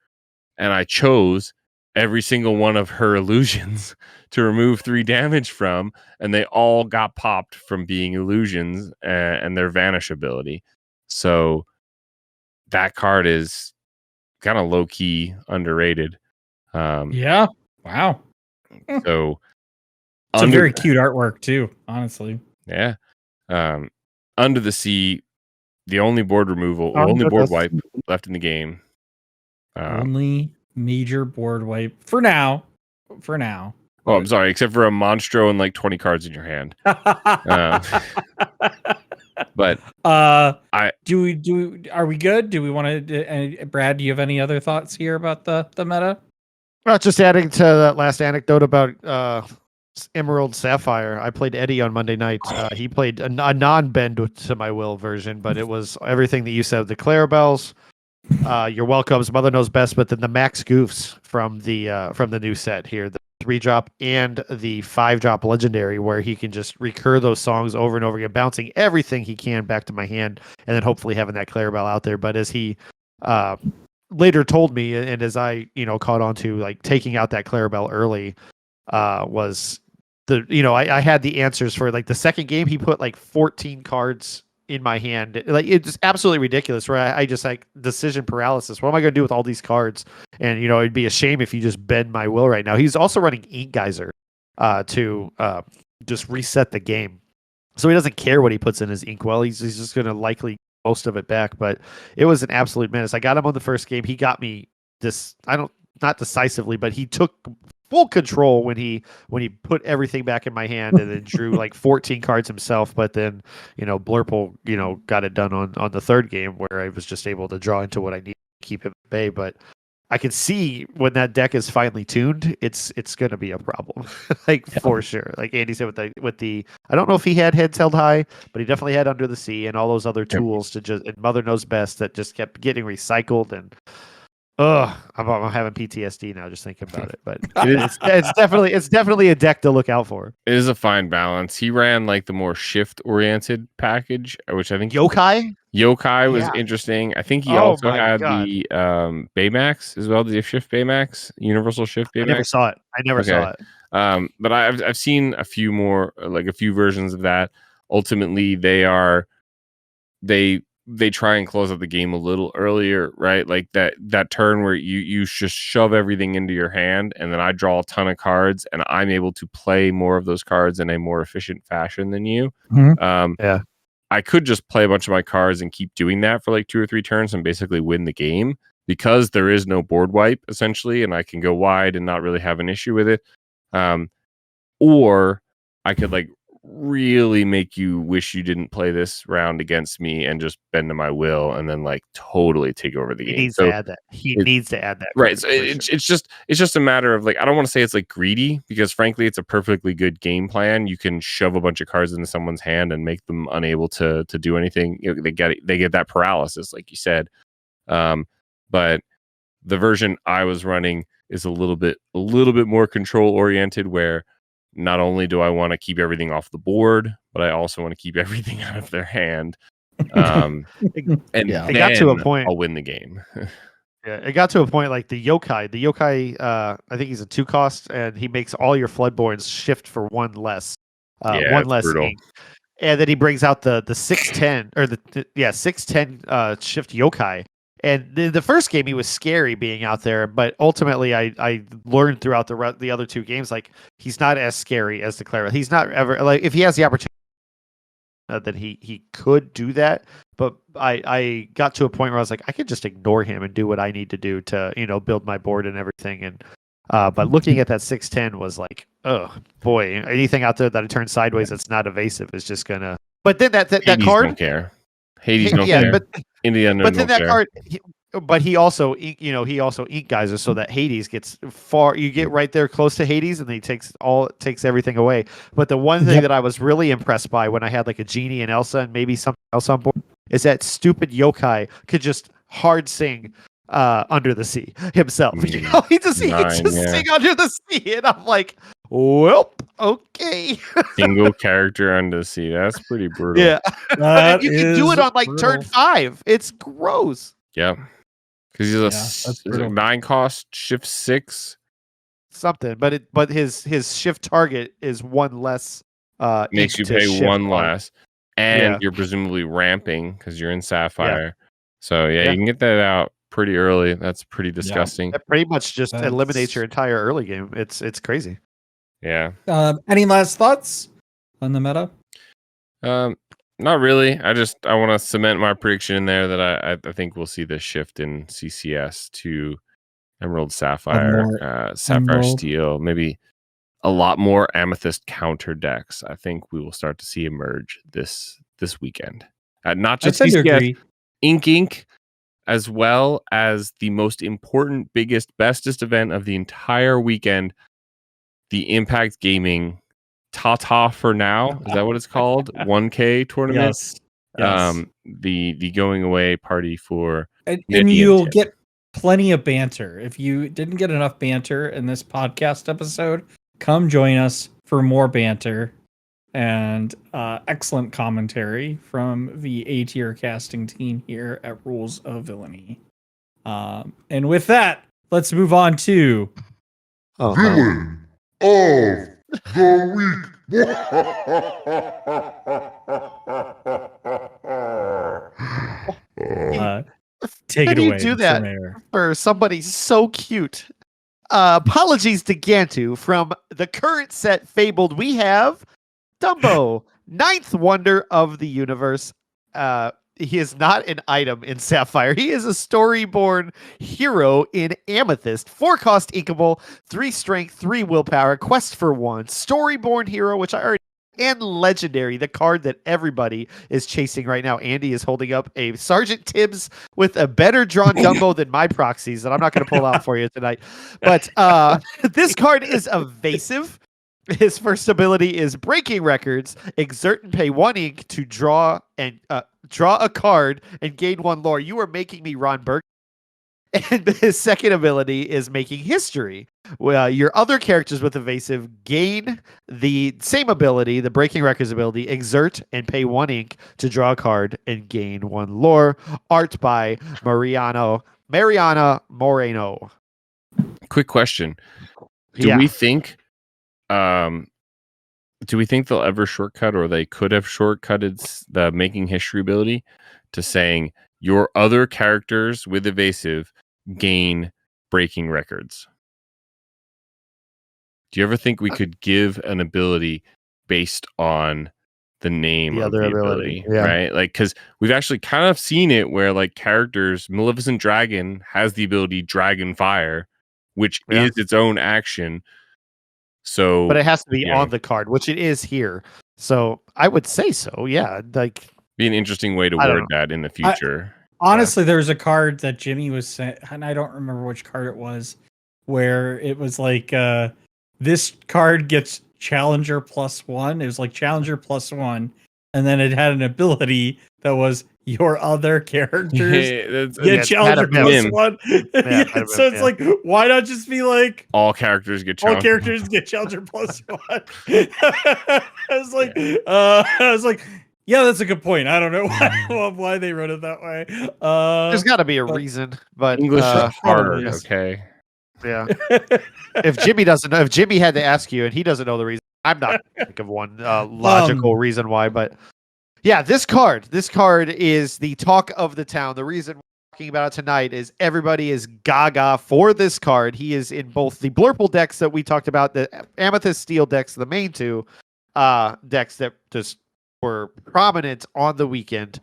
and I chose every single one of her illusions to remove 3 damage from, and they all got popped from being illusions and their vanish ability. So that card is kind of low key underrated. Yeah. Wow. So It's a very cute artwork too, honestly. Yeah. Under the Sea, the only board removal, only board wipe left in the game. Only major board wipe for now. Oh, I'm sorry, except for a Monstro and like 20 cards in your hand. But are we good? Do we want to? Brad, do you have any other thoughts here about the meta? Well, just adding to that last anecdote about Emerald Sapphire. I played Eddie on Monday night. He played a non-bend to my will version, but it was everything that you said. The Clarabelles, your welcomes, Mother Knows Best, but then the Max Goofs from the new set here, the 3-drop and the 5-drop legendary, where he can just recur those songs over and over again, bouncing everything he can back to my hand, and then hopefully having that Clarabelle out there. But as he later told me, and as I caught on to, like, taking out that Clarabelle early was the I had the answers for, like, the second game. He put like 14 cards in my hand. Like, it's absolutely ridiculous, where I just, like, decision paralysis. What am I going to do with all these cards? And it'd be a shame if you just bend my will right now. He's also running Ink Geyser to just reset the game, so he doesn't care what he puts in his inkwell. He's just going to likely most of it back. But it was an absolute menace. I got him on the first game. He got me not decisively, but he took full control when he put everything back in my hand, and then drew like 14 cards himself. But then Blurple got it done on the third game, where I was just able to draw into what I need to keep him at bay. But I can see when that deck is finally tuned, it's going to be a problem, for sure. Like Andy said with the I don't know if he had Heads Held High, but he definitely had Under the Sea and all those other tools and Mother Knows Best that just kept getting recycled. And I'm having PTSD now just thinking about it. But it's definitely a deck to look out for. It is a fine balance. He ran like the more shift oriented package, which I think Yokai was interesting. I think he also had the Baymax as well. Did he have Shift Baymax? Universal Shift Baymax? I never saw it. But I've seen a few more, like a few versions of that. Ultimately, they try and close out the game a little earlier, right? Like that turn where you just shove everything into your hand, and then I draw a ton of cards, and I'm able to play more of those cards in a more efficient fashion than you. Yeah. I could just play a bunch of my cards and keep doing that for like 2 or 3 turns and basically win the game, because there is no board wipe essentially, and I can go wide and not really have an issue with it. Or I could like really make you wish you didn't play this round against me and just bend to my will, and then like totally take over the game. He needs to add that. Right. So it's just a matter of, like, I don't want to say it's like greedy, because frankly it's a perfectly good game plan. You can shove a bunch of cards into someone's hand and make them unable to do anything. They get that paralysis, like you said. But the version I was running is a little bit more control oriented, where not only do I want to keep everything off the board, but I also want to keep everything out of their hand. And it got to a point I'll win the game. Yeah, it got to a point like the yokai. I think he's a 2-cost, and he makes all your Floodborns shift for 1 less. One less ink. And then he brings out the 610 or the 610 shift yokai. And the first game, he was scary being out there, but ultimately, I learned throughout the other 2 games, like, he's not as scary as the Clara. He's not ever, like, if he has the opportunity, that he could do that. But I got to a point where I was like, I could just ignore him and do what I need to do to build my board and everything. And but looking at that 610 was like, oh boy, anything out there that I turn sideways that's not evasive is just gonna. But then that card, don't care. Hades don't care. But then that card, but he also ink geyser, so that Hades gets far. You get right there close to Hades, and he takes everything away. But the one thing that I was really impressed by when I had like a genie and Elsa and maybe something else on board is that stupid yokai could just hard sing Under the Sea himself. He just sing Under the Sea, and I'm like, well, okay. Single character Under the Sea. That's pretty brutal. Yeah. You can do it on like turn 5. It's gross. Yeah. Because he's that's is brutal. it 9 cost, shift 6. Something, but his shift target is one less. Makes ink you to pay shift 1 on. less. And Yeah. you're presumably ramping because you're in Sapphire. Yeah. So yeah, Yeah. you can get that out pretty early. That's pretty disgusting. That pretty much just eliminates That's- your entire early game. It's crazy. Yeah. Any last thoughts on the meta? Not really. I want to cement my prediction in there that I think we'll see the shift in CCS to Emerald Sapphire, more Sapphire Emerald. Steel, maybe a lot more Amethyst counter decks. I think we will start to see emerge this weekend. Not I just tend to CCS, agree. Ink, as well as the most important, biggest, bestest event of the entire weekend, the Impact Gaming Tata for now. Is that what it's called? 1K tournament. Yes. The going away party for And Neti you'll Tim. get plenty of banter. If you didn't get enough banter in this podcast episode, come join us for more banter and excellent commentary from the A-tier casting team here at Rules of Villainy. And with that, let's move on to Villain of the week. take How it do you away. do Mr. that? Mayor. For somebody so cute. Apologies to Gantu. From the current set Fabled, we have Dumbo, ninth wonder of the universe. He is not an item in Sapphire. He is a storyborn hero in Amethyst. 4 cost inkable, 3 strength, 3 willpower, quest for 1. Storyborn hero, which I already, and legendary, the card that everybody is chasing right now. Andy is holding up a Sergeant Tibbs with a better drawn Dumbo than my proxies that I'm not going to pull out for you tonight. But this card is evasive. His first ability is Breaking Records. Exert and pay 1 ink to draw a card and gain 1 lore. You are making me Ron Burke. And his second ability is Making History. Your other characters with evasive gain the same ability, the Breaking Records ability, exert and pay 1 ink to draw a card and gain 1 lore. Art by Mariana Moreno. Quick question. Do we think they'll ever shortcut, or they could have shortcutted the Making History ability to saying your other characters with evasive gain Breaking Records? Do you ever think we could give an ability based on the name The of other the ability, ability, yeah. right? Like, because we've actually kind of seen it where like characters, Maleficent Dragon has the ability Dragon Fire, which Yeah. is its own action. So, But it has to be you know, on the card, which it is here. So I would say so. Yeah. Like, be an interesting way to I don't word know. that in the future. Honestly, there's a card that Jimmy was sent, and I don't remember which card it was, where it was like, this card gets Challenger +1. It was like Challenger +1, and then it had an ability that was your other characters get Challenger +1. Yeah, So it's like, why not just be like all characters get all Challenger. characters get Challenger +1? I was like, yeah, that's a good point. I don't know why they wrote it that way. There's got to be a reason, but English is hard, probably, yes. okay? yeah. If Jimmy doesn't know, if Jimmy had to ask you and he doesn't know the reason, I'm not going to think of one logical reason why. But yeah, this card is the talk of the town. The reason we're talking about it tonight is everybody is gaga for this card. He is in both the Blurple decks that we talked about, the Amethyst Steel decks, the main 2 decks that just were prominent on the weekend.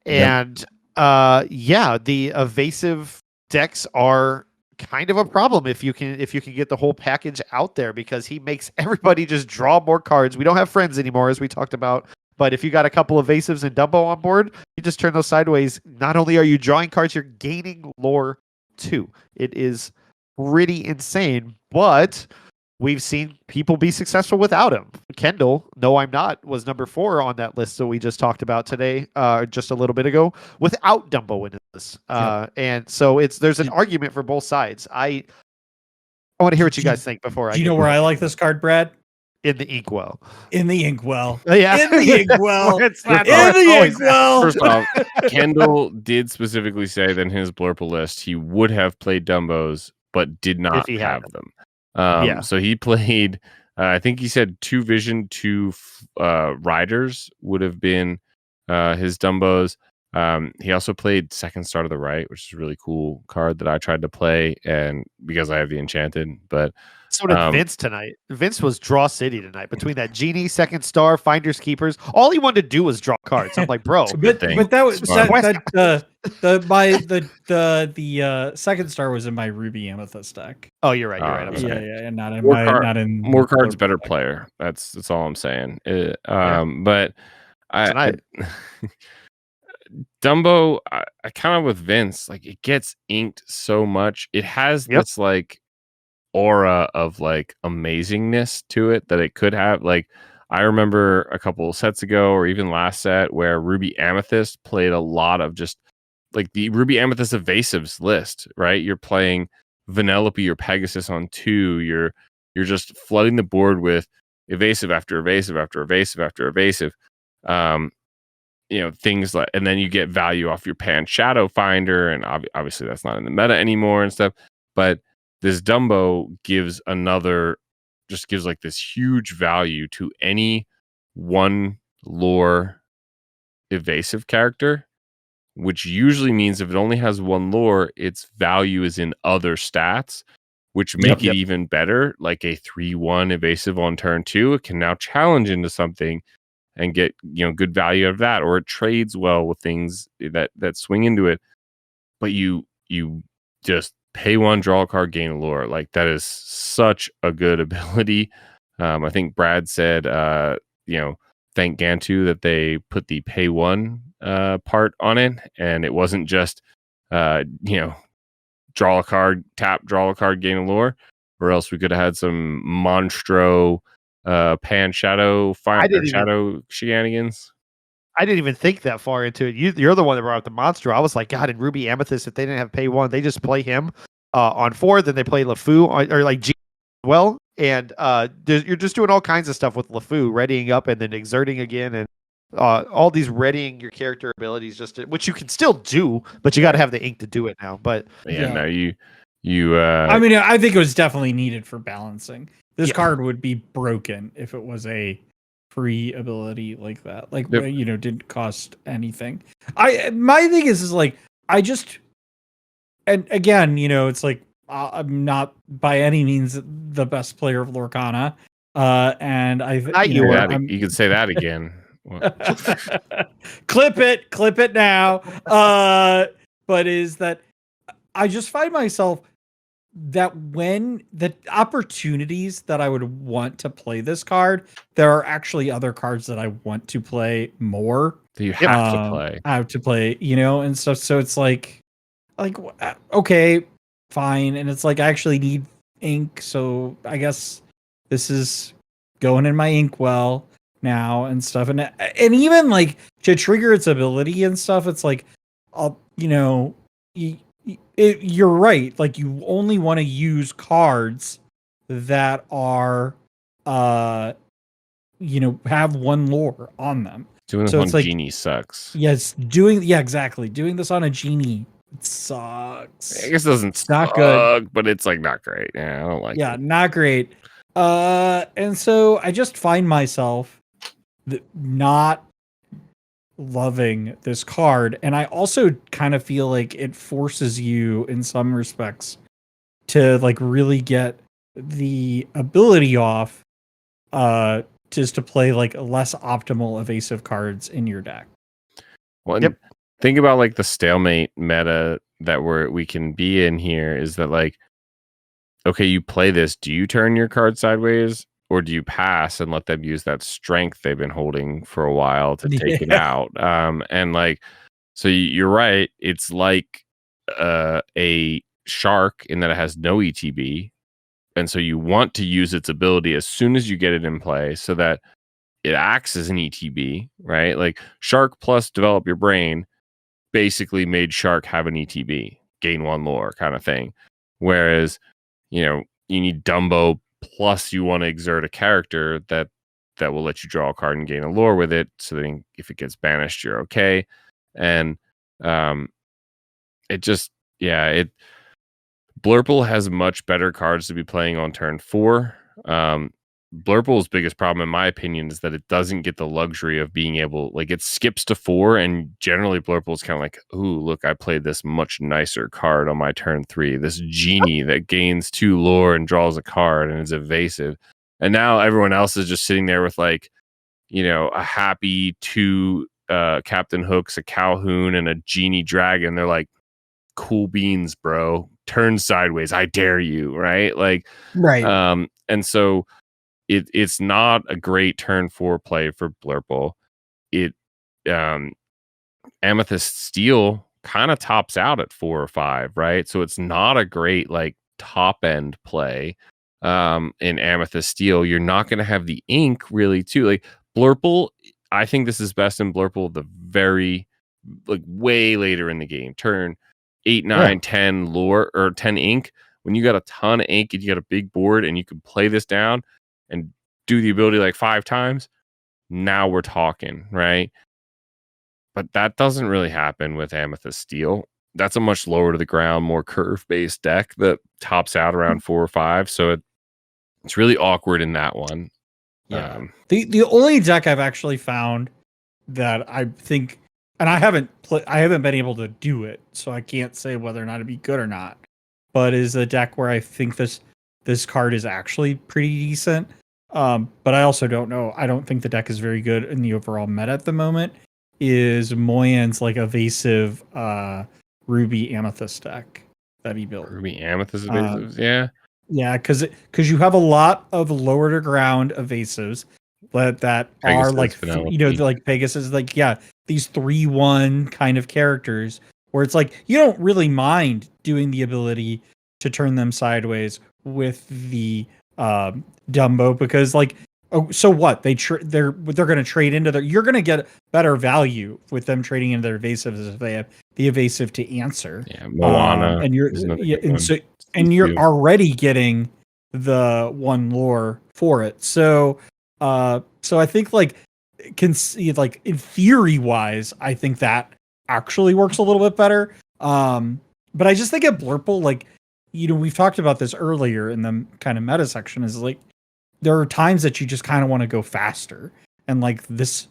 And the evasive decks are kind of a problem if you can get the whole package out there, because he makes everybody just draw more cards. We don't have friends anymore, as we talked about, but if you got a couple evasives and Dumbo on board, you just turn those sideways. Not only are you drawing cards, you're gaining lore too. It is pretty insane, but we've seen people be successful without him. Kendall, No I'm Not, was number 4 on that list that we just talked about today, just a little bit ago, without Dumbo in this. And so there's an argument for both sides. I want to hear what you guys think before. Do you know where I like this card, Brad? in the inkwell. In the inkwell. Yeah. In the inkwell. It's not In the inkwell. First off, Kendall did specifically say that in his blurple list he would have played Dumbos, but did not he had have them. So he played. I think he said 2 Vision, 2 Riders would have been his Dumbos. He also played Second Star to the Right, which is a really cool card that I tried to play, and because I have the Enchanted, but so did Vince tonight. Vince was Draw City tonight between that Genie, Second Star, Finders Keepers. All he wanted to do was draw cards. I'm like, bro, but that was Smart. the Second Star was in my Ruby Amethyst deck. oh, you're right. I'm Yeah. sorry. Yeah, not in More more cards, Blurple better deck. player. That's all I'm saying. But I Tonight. Dumbo, I kind of with Vince, like it gets inked so much. It has this like aura of like amazingness to it that it could have. Like I remember a couple sets ago, or even last set, where Ruby Amethyst played a lot of just like the Ruby Amethyst evasives list, right? You're playing Vanellope or Pegasus on 2. You're just flooding the board with evasive after evasive after evasive after evasive. Things like, and then you get value off your Pan Shadow Finder, and obviously that's not in the meta anymore and stuff. But this Dumbo gives like this huge value to any one lore evasive character, which usually means if it only has one lore, its value is in other stats, which make it even better. Like a 3/1 evasive on turn 2, it can now challenge into something and get good value out of that, or it trades well with things that swing into it. But you just pay 1, draw a card, gain a lore. Like that is such a good ability. I think Brad said, thank Gantu that they put the pay 1 part on it, and it wasn't just draw a card, tap, draw a card, gain a lore, or else we could have had some Monstro Pan Shadow Shadow shenanigans. I didn't even think that far into it. You're the one that brought up the monster. I was like, God, in Ruby Amethyst, if they didn't have pay 1, they just play him on 4, then they play LeFou or like G as well. And you're just doing all kinds of stuff with LeFou, readying up and then exerting again, and all these readying your character abilities, which you can still do, but you got to have the ink to do it now. But no, you. I mean, I think it was definitely needed for balancing. This card would be broken if it was a free ability like that. Like, didn't cost anything. My thing is like, and again, it's like, I'm not by any means the best player of Lorcana. And you could say that again. Clip it now. But is that I just find myself that when the opportunities that I would want to play this card, there are actually other cards that I want to play more. That you have to play. I have to play, and stuff. So it's like, okay, fine. And it's like, I actually need ink. So I guess this is going in my inkwell now and stuff. And even like to trigger its ability and stuff, it's like, you're right. Like you only want to use cards that are, have one lore on them. Doing this on Genie sucks. Yes, exactly. Doing this on a Genie, it sucks. I guess it doesn't suck, not good, but it's like not great. Yeah, I don't like it. Yeah, not great. And so I just find myself not loving this card, and I also kind of feel like it forces you in some respects to like really get the ability off just to play like less optimal evasive cards in your deck. Well, think about like the stalemate meta that we can be in here is that like, okay, you play this, do you turn your card sideways or do you pass and let them use that strength they've been holding for a while to take it out? And like, so you're right. It's like a shark in that it has no ETB. And so you want to use its ability as soon as you get it in play so that it acts as an ETB, right? Like shark plus develop your brain basically made shark have an ETB, gain 1 lore kind of thing. Whereas, you need Dumbo plus you want to exert a character that will let you draw a card and gain a lore with it, so that if it gets banished, you're okay. And it just, Blurple has much better cards to be playing on turn 4. Blurple's biggest problem, in my opinion, is that it doesn't get the luxury of being able, like, it skips to 4, and generally Blurple's kind of like, ooh, look, I played this much nicer card on my turn 3. This genie that gains 2 lore and draws a card and is evasive. And now everyone else is just sitting there with, like, a happy 2 Captain Hooks, a Calhoun, and a genie dragon. They're like, cool beans, bro. Turn sideways. I dare you, right? Like, Right. And so it's not a great turn 4 play for Blurple. Amethyst Steel kind of tops out at 4 or 5, right? So it's not a great, like, top end play. In Amethyst Steel, you're not going to have the ink really too. Like, Blurple, I think this is best in Blurple the very, like, way later in the game. Turn 8, 9, 10 lore or 10 ink. When you got a ton of ink and you got a big board and you can play this down and do the ability like 5 times, now we're talking, right? But that doesn't really happen with Amethyst Steel. That's a much lower to the ground, more curve-based deck that tops out around 4 or 5. So it's really awkward in that one. Yeah. The only deck I've actually found that I think, and I haven't been able to do it, so I can't say whether or not it'd be good or not, but is a deck where I think this card is actually pretty decent. But I also don't know. I don't think the deck is very good in the overall meta at the moment. Is Moyan's, like, evasive Ruby Amethyst deck that he built. Ruby Amethyst evasives, yeah. Yeah, because you have a lot of lower to ground evasives that Pegasus, are like, Penelope. like Pegasus, like, these 3/1 kind of characters where it's like you don't really mind doing the ability to turn them sideways with the Dumbo, because, like, oh, so what? They're going to trade into their. You're going to get better value with them trading into their evasives if they have the evasive to answer. Yeah, Moana, and you're is another yeah, good and one. so and you're already getting the 1 lore for it. So I think, like, can see, like, in theory wise, I think that actually works a little bit better. But I just think at Blurple, like, we've talked about this earlier in the kind of meta section, is like there are times that you just kind of want to go faster, and, like, this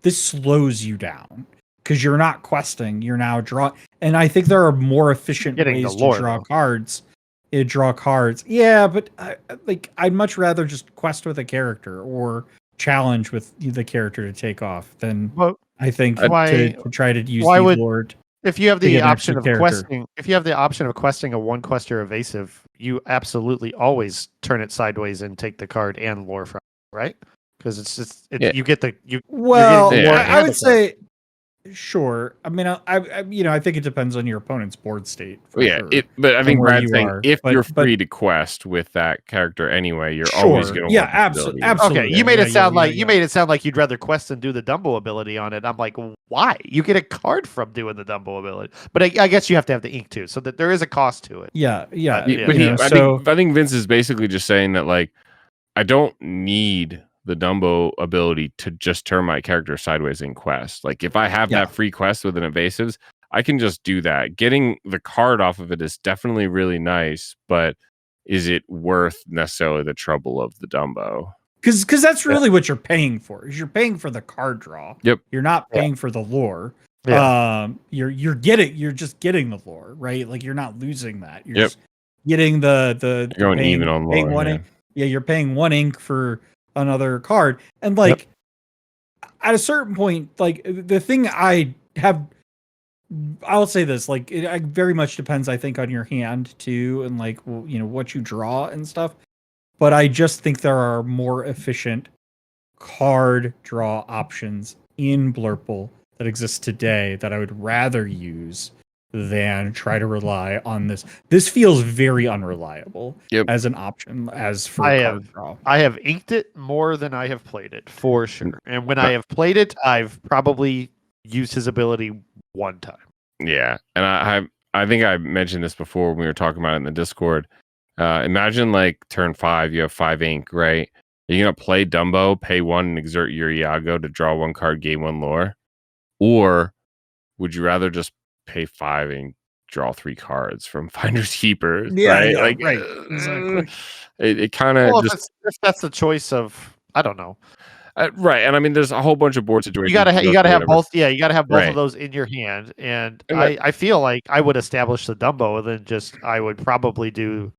slows you down because you're not questing, you're now draw. And I think there are more efficient ways to draw cards. Draw cards, yeah, but I'd much rather just quest with a character or challenge with the character to take off than I think to try to use the Lord. If you have the option of questing, a 1 quester evasive, you absolutely always turn it sideways and take the card and lore from it, right? Because it's just you get the I would say. Sure. I mean, I think it depends on your opponent's board state. Sure. But I think Brad's saying if you're free to quest with that character anyway, you're always going to want absolutely. Okay, you made it sound like you'd rather quest than do the Dumbo ability on it. I'm like, why? You get a card from doing the Dumbo ability, but I guess you have to have the ink too, so that there is a cost to it. Yeah. I think Vince is basically just saying that, like, I don't need the Dumbo ability to just turn my character sideways in quest. Like, if I have that free quest with an evasives, I can just do that. Getting the card off of it is definitely really nice, but is it worth necessarily the trouble of the Dumbo? Because that's really what you're paying for. Is you're paying for the card draw. Yep. You're not paying for the lore. Yeah. You're just getting the lore, right? Like, you're not losing that. You're just getting the you're going even on lore. You're paying 1 ink for another card, and, like, at a certain point, like, the thing I'll say this, like, it very much depends, I think, on your hand too, and, like, what you draw and stuff. But I just think there are more efficient card draw options in Blurple that exist today that I would rather use than try to rely on this. This feels very unreliable as an option. As for card draw, I have inked it more than I have played it, for sure. And when I have played it, I've probably used his ability 1 time. Yeah, and I think I mentioned this before when we were talking about it in the Discord. Imagine like turn 5, you have 5 ink, right? You're gonna play Dumbo, pay 1 and exert your Iago to draw 1 card, gain 1 lore, or would you rather just pay 5 and draw 3 cards from Finders Keepers, right? Like, right. Exactly. It kind of Well, just if that's the choice of, I don't know. right. And I mean, there's a whole bunch of board situations. You gotta go you gotta through, have whatever. both. Yeah, you gotta have both Right. of those in your hand. And And I feel like I would establish the Dumbo, and then I would probably do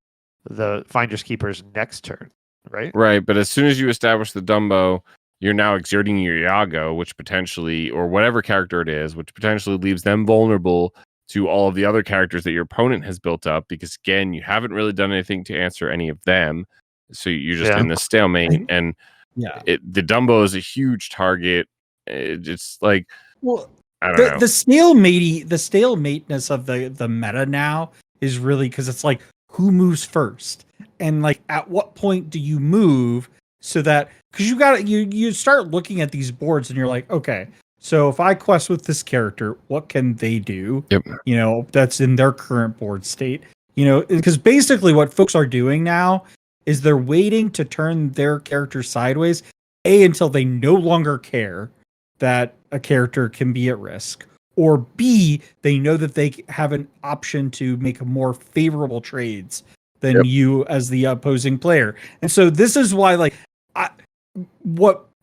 the Finders Keepers next turn, right? Right, but as soon as you establish the Dumbo, you're now exerting your Iago, which potentially, or whatever character it is, which potentially leaves them vulnerable to all of the other characters that your opponent has built up. Because again, you haven't really done anything to answer any of them, so you're just in this stalemate. And the Dumbo is a huge target. It's like, well, I don't know. The stalemateness of the meta now is really because it's like who moves first, and like at what point do you move so that because you start looking at these boards and you're like, okay, so if I quest with this character, what can they do? Yep. You know, that's in their current board state. You know, because basically what folks are doing now is they're waiting to turn their character sideways, until they no longer care that a character can be at risk, or B, they know that they have an option to make more favorable trades than you as the opposing player. And so this is why, like,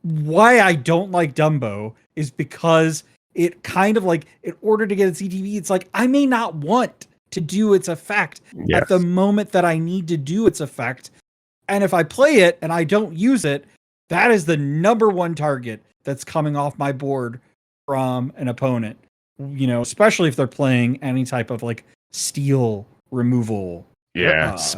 why I don't like Dumbo is because it kind of like, in order to get its ETB, it's like, I may not want to do its effect at the moment that I need to do its effect. And if I play it and I don't use it, that is the number one target that's coming off my board from an opponent, you know, especially if they're playing any type of like steal removal. Smash.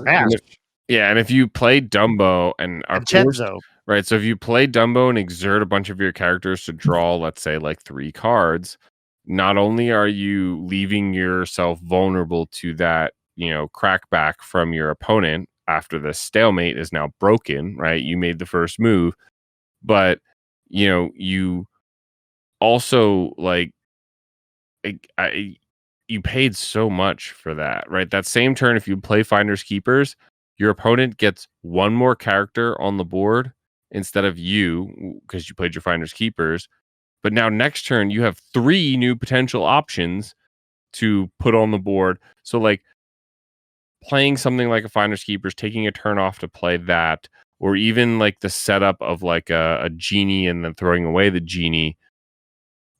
And if you play Dumbo and are forced, right? So if you play Dumbo and exert a bunch of your characters to draw, let's say like 3 cards, not only are you leaving yourself vulnerable to that, you know, crackback from your opponent after the stalemate is now broken, right? You made the first move, but you know, you also like, you paid so much for that, right? That same turn, if you play Finders Keepers, your opponent gets 1 more character on the board instead of you because you played your Finders Keepers. But now next turn, you have 3 new potential options to put on the board. So like playing something like a Finders Keepers, taking a turn off to play that, or even like the setup of like a genie and then throwing away the genie,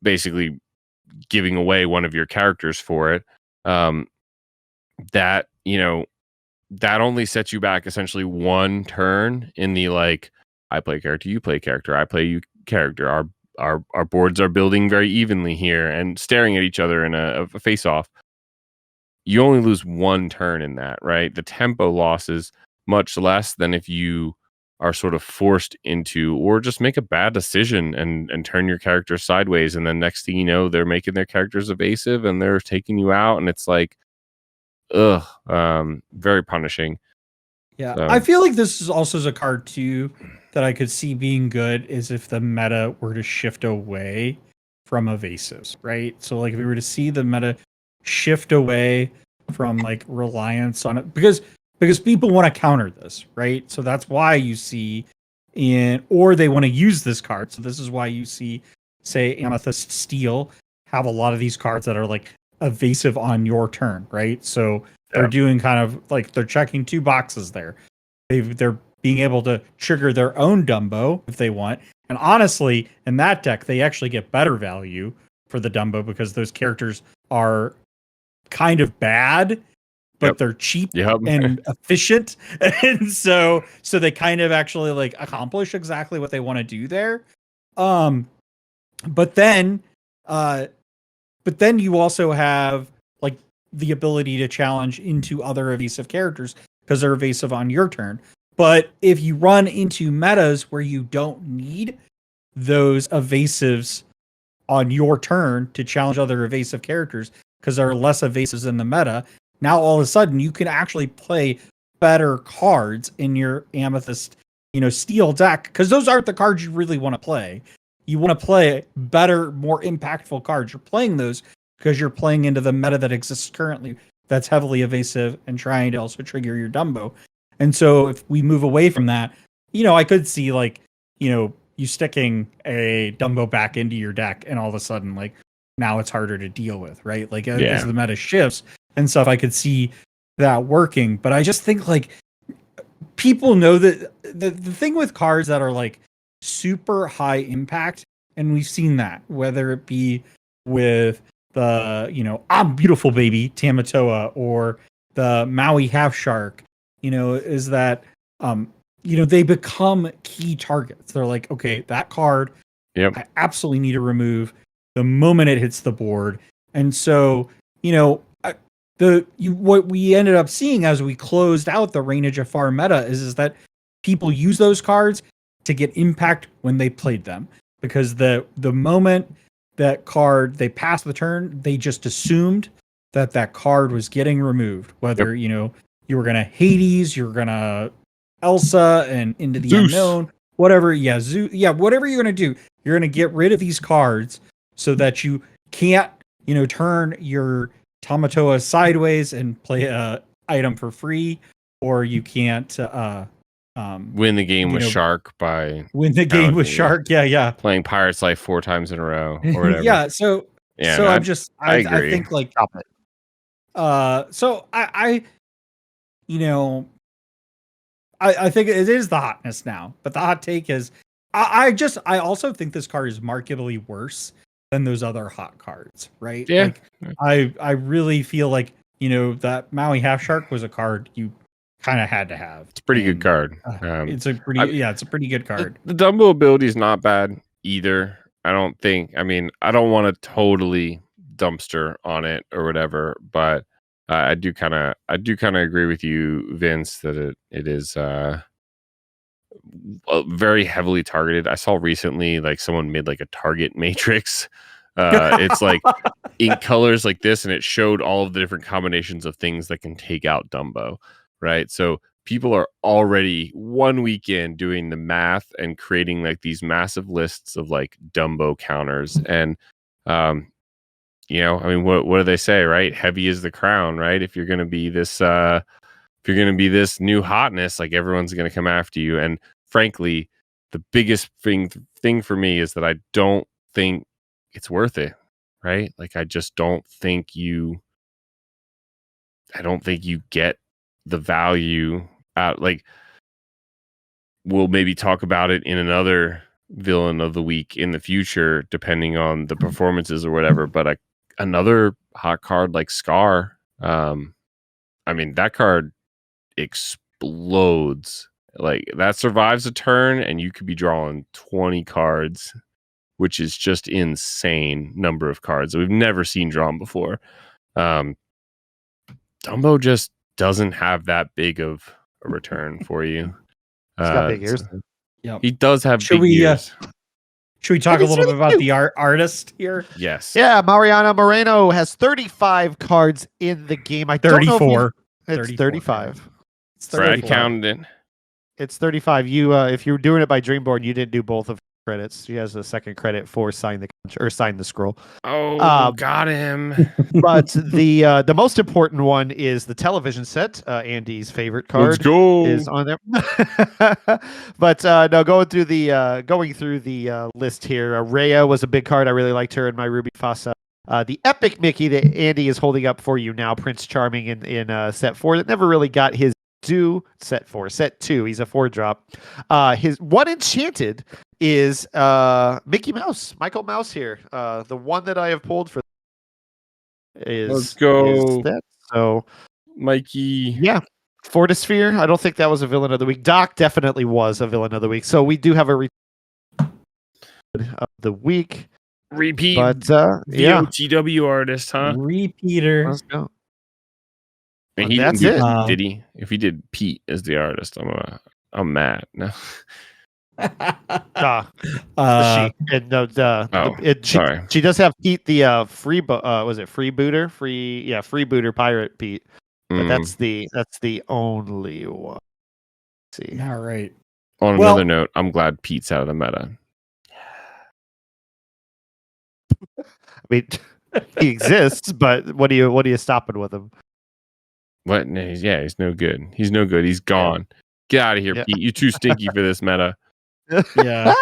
basically giving away one of your characters for it. That, you know, that only sets you back essentially 1 turn in the like, I play character, you play character, I play you character. Our boards are building very evenly here and staring at each other in a face off. You only lose 1 turn in that, right? The tempo loss is much less than if you are sort of forced into, or just make a bad decision and turn your character sideways, and then next thing you know, they're making their characters evasive and they're taking you out, and it's like, very punishing. Yeah, So. I feel like this is also a card too that I could see being good is if the meta were to shift away from evasives, right? So like if we were to see the meta shift away from like reliance on it, because people want to counter this, right? So that's why you see or they want to use this card. So this is why you see, say, Amethyst Steel have a lot of these cards that are like evasive on your turn, right? So they're doing kind of like they're checking 2 boxes there. They're being able to trigger their own Dumbo if they want. And honestly, in that deck, they actually get better value for the Dumbo because those characters are kind of bad, but they're cheap and efficient. And so they kind of actually like accomplish exactly what they want to do there. But then you also have like the ability to challenge into other evasive characters because they're evasive on your turn. But if you run into metas where you don't need those evasives on your turn to challenge other evasive characters because there are less evasives in the meta, now all of a sudden you can actually play better cards in your Amethyst, Steel deck, because those aren't the cards you really want to play. You want to play better, more impactful cards. You're playing those because you're playing into the meta that exists currently that's heavily evasive and trying to also trigger your Dumbo. And so if we move away from that, I could see like, you sticking a Dumbo back into your deck and all of a sudden like now it's harder to deal with, right? Like as the meta shifts and stuff, I could see that working. But I just think like people know that the thing with cards that are like super high impact, and we've seen that, whether it be with the, I'm Beautiful Baby, Tamatoa, or the Maui Half Shark, is that, they become key targets. They're like, okay, that card, I absolutely need to remove the moment it hits the board. And so, what we ended up seeing as we closed out the Reign of Jafar meta is that people use those cards to get impact when they played them, because the moment that card they passed the turn, they just assumed that card was getting removed, whether you were gonna Hades, you're gonna Elsa and into the Zeus. unknown, whatever. Whatever you're gonna do, you're gonna get rid of these cards so that you can't turn your Tamatoa sideways and play a item for free, or you can't win the game with Shark by win the game with Shark. Yeah. Playing Pirate's Life 4 times in a row or whatever. I think like Stop it. so I think it is the hotness now, but the hot take is I also think this card is markedly worse than those other hot cards, right? Yeah. Like, I really feel like, that Maui Half Shark was a card you kind of had to have. It's a pretty good card. It's a pretty good card. The Dumbo ability is not bad either. I don't want to totally dumpster on it or whatever, but I do kind of agree with you, Vince, that it is very heavily targeted. I saw recently like someone made like a target matrix. It's like in colors like this, and it showed all of the different combinations of things that can take out Dumbo, right? So people are already 1 week in doing the math and creating like these massive lists of like Dumbo counters. And what do they say, right? Heavy is the crown, right? If you're going to be this new hotness, like everyone's going to come after you. And frankly, the biggest thing for me is that I don't think it's worth it, right? Like I don't think you get the value out. Like we'll maybe talk about it in another villain of the week in the future, depending on the performances or whatever. But another hot card like Scar, that card explodes. Like that survives a turn, and you could be drawing 20 cards, which is just insane number of cards that we've never seen drawn before. Dumbo just doesn't have that big of a return for you. He's got big ears. Yeah, he does have big ears. Should we talk a little bit about the artist here? Yes. Yeah, Mariana Moreno has 35 cards in the game. 34. It's 35. Brad counted it. It's 35. You, if you were doing it by Dreamborn, you didn't do both of credits. She has a second credit for sign the scroll. Oh, got him. But the most important one is the television set. Andy's favorite card. Let's go. Is on there. But no, going through the list here. Rhea was a big card. I really liked her in my Ruby Fasa. The epic Mickey that Andy is holding up for you now, Prince Charming in set 4, that never really got his due. Set 4, set 2. He's a 4-drop. His one Enchanted is Mickey Mouse, Michael Mouse here. The one that I have pulled for is let's go. So Mikey. Yeah. Fortisphere. I don't think that was a villain of the week. Doc definitely was a villain of the week. So we do have a of the week. Repeat. But OTW artist, huh? Repeater. Let's go. And he that's didn't it. Did he? If he did Pete as the artist, I'm mad. No. Sorry. She does have Pete the free was it freebooter? Freebooter pirate Pete. But that's the only one. Let's see. All right. On another note, I'm glad Pete's out of the meta. I mean, he exists, but what are you stopping with him? What? No, he's no good. He's no good. He's gone. Get out of here, Yeah. Pete. You're too stinky for this meta. Yeah.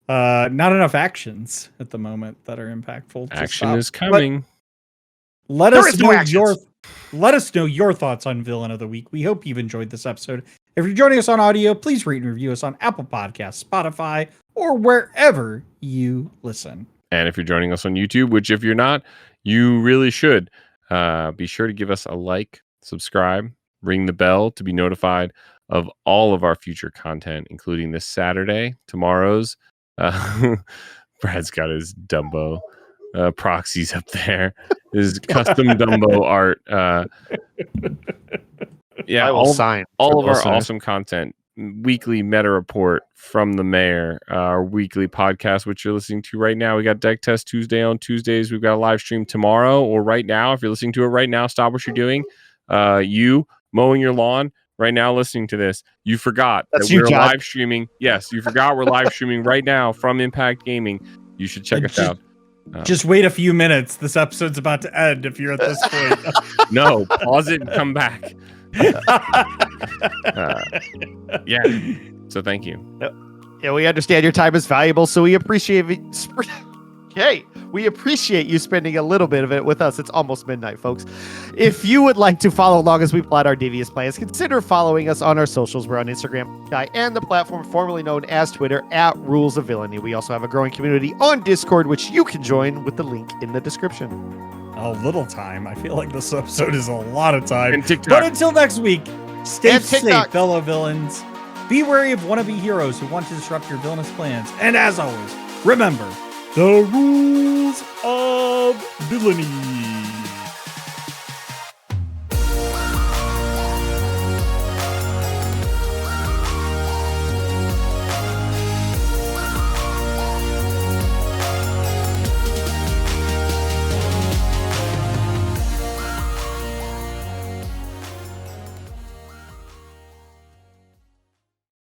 Not enough actions at the moment that are impactful. to Action stop. is coming. Let There us is no know actions. let us know your thoughts on Villain of the Week. We hope you've enjoyed this episode. If you're joining us on audio, please rate and review us on Apple Podcasts, Spotify, or wherever you listen. And if you're joining us on YouTube, which if you're not, you really should, be sure to give us a like, subscribe, ring the bell to be notified of all of our future content, including this Saturday, tomorrow's. Brad's got his Dumbo proxies up there, his custom Dumbo art. Yeah, I will sign all for of our listeners. awesome content, weekly meta report from the mayor, our weekly podcast, which you're listening to right now. We got Deck Test Tuesday on Tuesdays. We've got a live stream tomorrow or right now. If you're listening to it right now, stop what you're doing. You mowing your lawn right now, listening to this, you forgot That's that you, we're Josh. live streaming. Yes, you forgot we're live streaming right now from Impact Gaming. You should check us out. Just wait a few minutes. This episode's about to end if you're at this point. No, pause it and come back. Yeah. So thank you. Yeah, we understand your time is valuable, so we appreciate we appreciate you spending a little bit of it with us. It's almost midnight, folks. If you would like to follow along as we plot our devious plans, consider following us on our socials. We're on Instagram and the platform formerly known as Twitter at Rules of Villainy. We also have a growing community on Discord, which you can join with the link in the description. A little time. I feel like this episode is a lot of time. And TikTok. But until next week, stay And safe, TikTok. fellow villains. Be wary of wannabe heroes who want to disrupt your villainous plans. And as always, remember the rules of villainy.